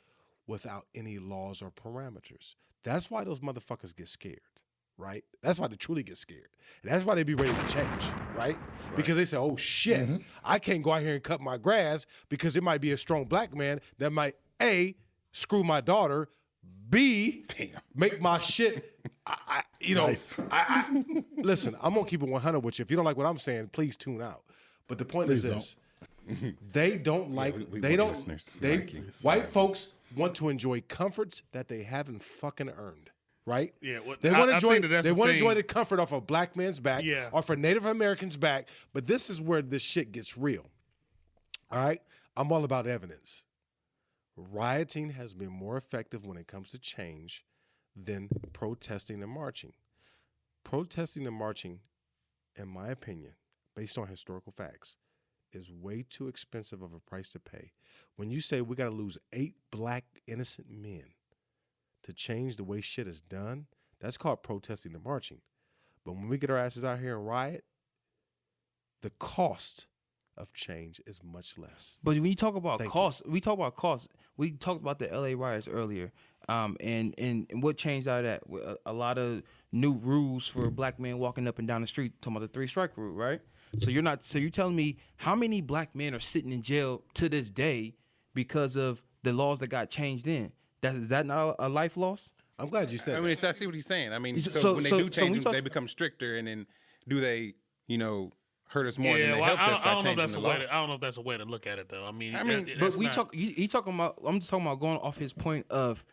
without any laws or parameters. That's why those motherfuckers get scared, right? That's why they truly get scared. And that's why they be ready to change, right? Because they say, oh shit, I can't go out here and cut my grass because there might be a strong black man that might A, screw my daughter, B, make my shit, listen, I'm going to keep it 100 with you. If you don't like what I'm saying, please tune out. But the point is this. They don't like, white folks want to enjoy comforts that they haven't fucking earned, right? Yeah, they want to enjoy. They want to enjoy the comfort off a black man's back, Yeah. or for Native Americans' back. But this is where this shit gets real. All right, I'm all about evidence. Rioting has been more effective when it comes to change than protesting and marching. Protesting and marching, in my opinion, based on historical facts, is way too expensive of a price to pay. When you say we got to lose 8 black innocent men to change the way shit is done, that's called protesting and marching. But when we get our asses out here and riot, the cost of change is much less. But when you talk about cost, we talk about cost. We talked about the LA riots earlier, and what changed out of that? A lot of new rules for black men walking up and down the street. Talking about the 3-strike rule, right? So you're telling me how many black men are sitting in jail to this day because of the laws that got changed in? Is that not a life loss? I'm glad you said I that. mean, I see what he's saying. I mean, so when they do change, they become stricter, and then do they, hurt us more than they helped us by changing the law? I don't know if that's a way to look at it, though. I mean, but we talk. He talking about. I'm just talking about going off his point of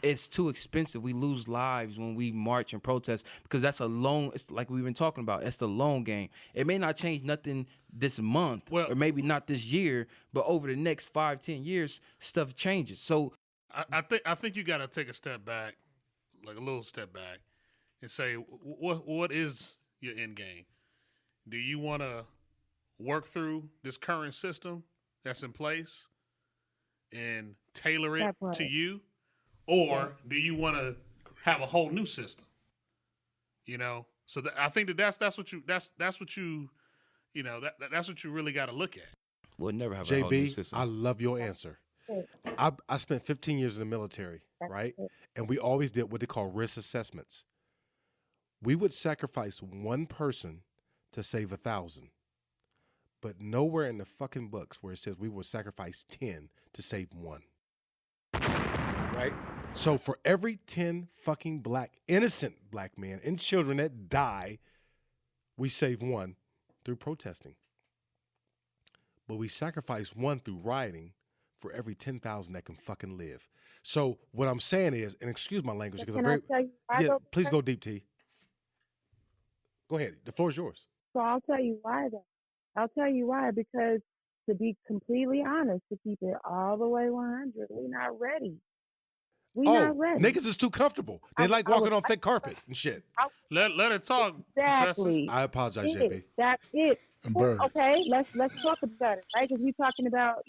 it's too expensive. We lose lives when we march and protest because that's a long. It's like we've been talking about. It's the long game. It may not change nothing this month, or maybe not this year, but over the next 5-10 years, stuff changes. So I think you got to take a step back, like a little step back, and say what is your end game? Do you want to work through this current system that's in place and tailor it to you, or do you want to have a whole new system? So I think that's what you really got to look at. We'll never have a whole new system. I love your answer. I spent 15 years in the military, right? And we always did what they call risk assessments. We would sacrifice one person to save 1,000. But nowhere in the fucking books where it says we will sacrifice 10 to save 1. Right? So for every 10 fucking innocent black men and children that die, we save 1 through protesting. But we sacrifice 1 through rioting for every 10,000 that can fucking live. So what I'm saying is, and excuse my language because I'm very... please go deep, T. Go ahead. The floor is yours. So I'll tell you why, though. I'll tell you why, because to be completely honest, to keep it all the way 100, we're not ready. Not ready. Niggas is too comfortable. They like walking on thick carpet and shit. Let her talk, Exactly. Professor. I apologize, JB. That's it. Birds. Okay, let's talk about it, right? Because we're talking about,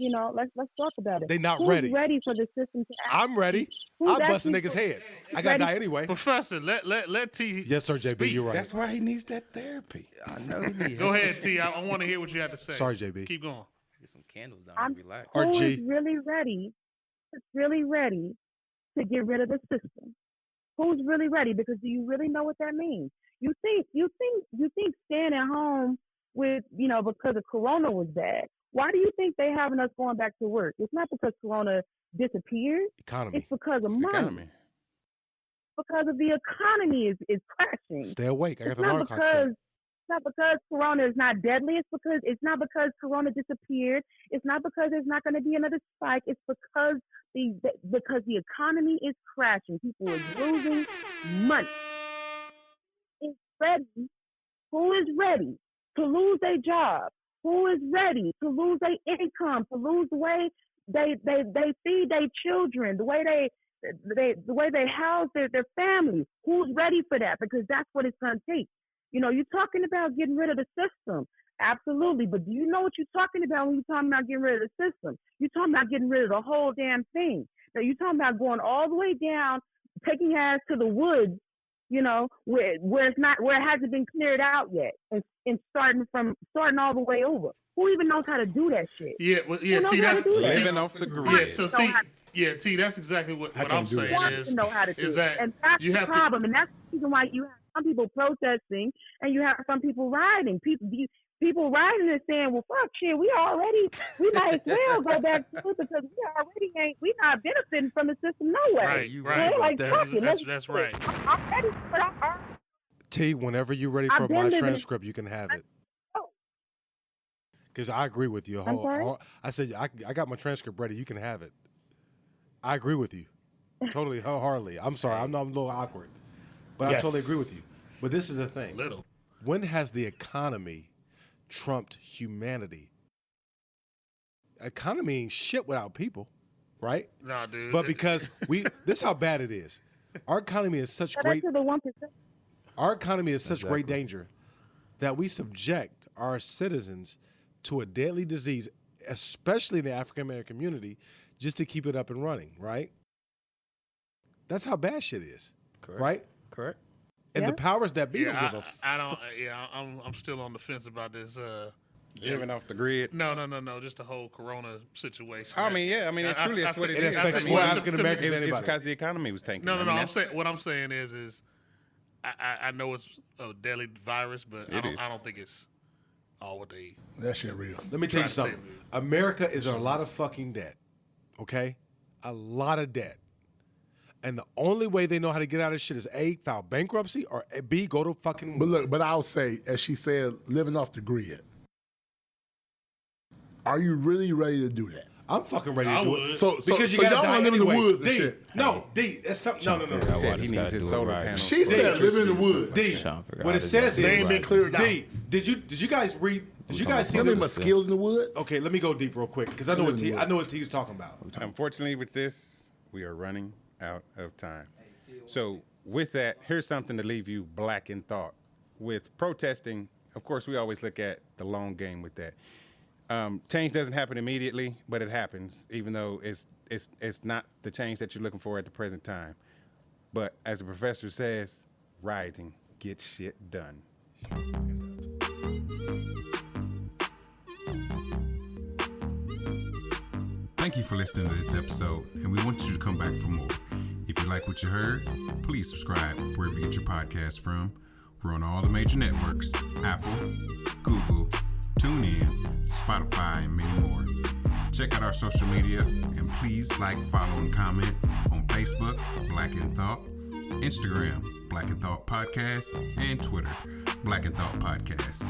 let's talk about it. They not Who's ready. ready for the system to act? I'm ready. I'm busting niggas' head. I gotta die anyway. Professor, let T. Yes, sir, JB. Speak. You're right. That's why he needs that therapy. I know. Go ahead, T. I want to hear what you have to say. Sorry, JB. Keep going. Get some candles down and relax. Who is really ready? Who's really ready to get rid of the system? Who's really ready? Because do you really know what that means? You think staying at home with, because the corona was bad. Why do you think they having us going back to work? It's not because corona disappeared, Economy. it's because of It's the money. economy. Because of the economy is crashing. Stay awake. I got It's the alarm not clock set. because it's not because Corona is not deadly. It's not because Corona disappeared. It's not because there's not going to be another spike. It's because the economy is crashing. People are losing money. It's ready. Who is ready to lose their job? Who is ready to lose their income? To lose the way they feed their children, the way they house their families? Who's ready for that? Because that's what it's going to take. You know, you're talking about getting rid of the system. Absolutely. But do you know what you're talking about when you're talking about getting rid of the system? You're talking about getting rid of the whole damn thing. Now, you're talking about going all the way down, taking your ass to the woods, you know, where it hasn't been cleared out yet, and starting all the way over. Who even knows how to do that shit? Yeah, well, yeah, Who knows T, how to do that? Living off the grid. Yeah, so T, that's exactly what I'm can't do saying that. Want is to know how to do is it. that And that's you the have to. problem, and that's the reason why you have some people protesting and you have some people rioting. People rioting and saying, "Well, fuck shit, we might as well go back to it because we not benefiting from the system no way." Right, You right. They're like, fuck it, let's That's do it. right. I'm ready for that. T, whenever you're ready I've for been my living- transcript, you can have it. Oh. Because I agree with you. I'm sorry? I said I got my transcript ready. You can have it. I agree with you, totally wholeheartedly. I'm sorry, I'm a little awkward, but I totally agree with you. But this is the thing. Little. When has the economy trumped humanity? Economy ain't shit without people, right? Nah, dude. But because this is how bad it is. Our economy is such Shout out great. to the 1%. Our economy is such great danger that we subject our citizens to a deadly disease, especially in the African American community, just to keep it up and running, right? That's how bad shit is, right? Correct. And the powers that be don't yeah, give a I don't. Yeah, I'm still on the fence about this. Living off the grid. No, just the whole Corona situation. I mean, yeah. I mean, it truly is what it It is. affects I mean, more to- African Americans It's than anybody. because the economy was tanking. No, I mean, I'm saying what I'm saying is I know it's a deadly virus, but I don't think it's all what they. That shit real. Let me tell you Try to something. save it. America is in a lot of fucking debt, okay? A lot of debt. And the only way they know how to get out of shit is A, file bankruptcy, or B, go to fucking. But I'll say, as she said, living off the grid. Are you really ready to do that? I'm fucking ready to I do would. it. So Because you y'all gotta die wanna live in the anyway. woods and D, shit. no, D, that's something. No. he said he needs his solar panels. She said living in the woods. D, Trying to figure what out it how to says do They it is. ain't been cleared out. D, did you guys read? Did you guys see Nothing the? but skills in the woods. Okay, let me go deep real quick because I know what T's talking about. Unfortunately, with this, we are running out of time. So, with that, here's something to leave you black in thought. With protesting, of course, we always look at the long game with that. Change doesn't happen immediately, but it happens, even though it's not the change that you're looking for at the present time. But as the professor says, rioting gets shit done. Thank you for listening to this episode, and we want you to come back for more. If you like what you heard, please subscribe wherever you get your podcast from. We're on all the major networks: Apple, Google, TuneIn, Spotify, and many more. Check out our social media, and please like, follow, and comment on Facebook, Black in Thought, Instagram, Black in Thought Podcast, and Twitter, Black in Thought Podcast.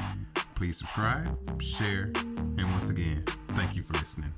Please subscribe, share, and once again, thank you for listening.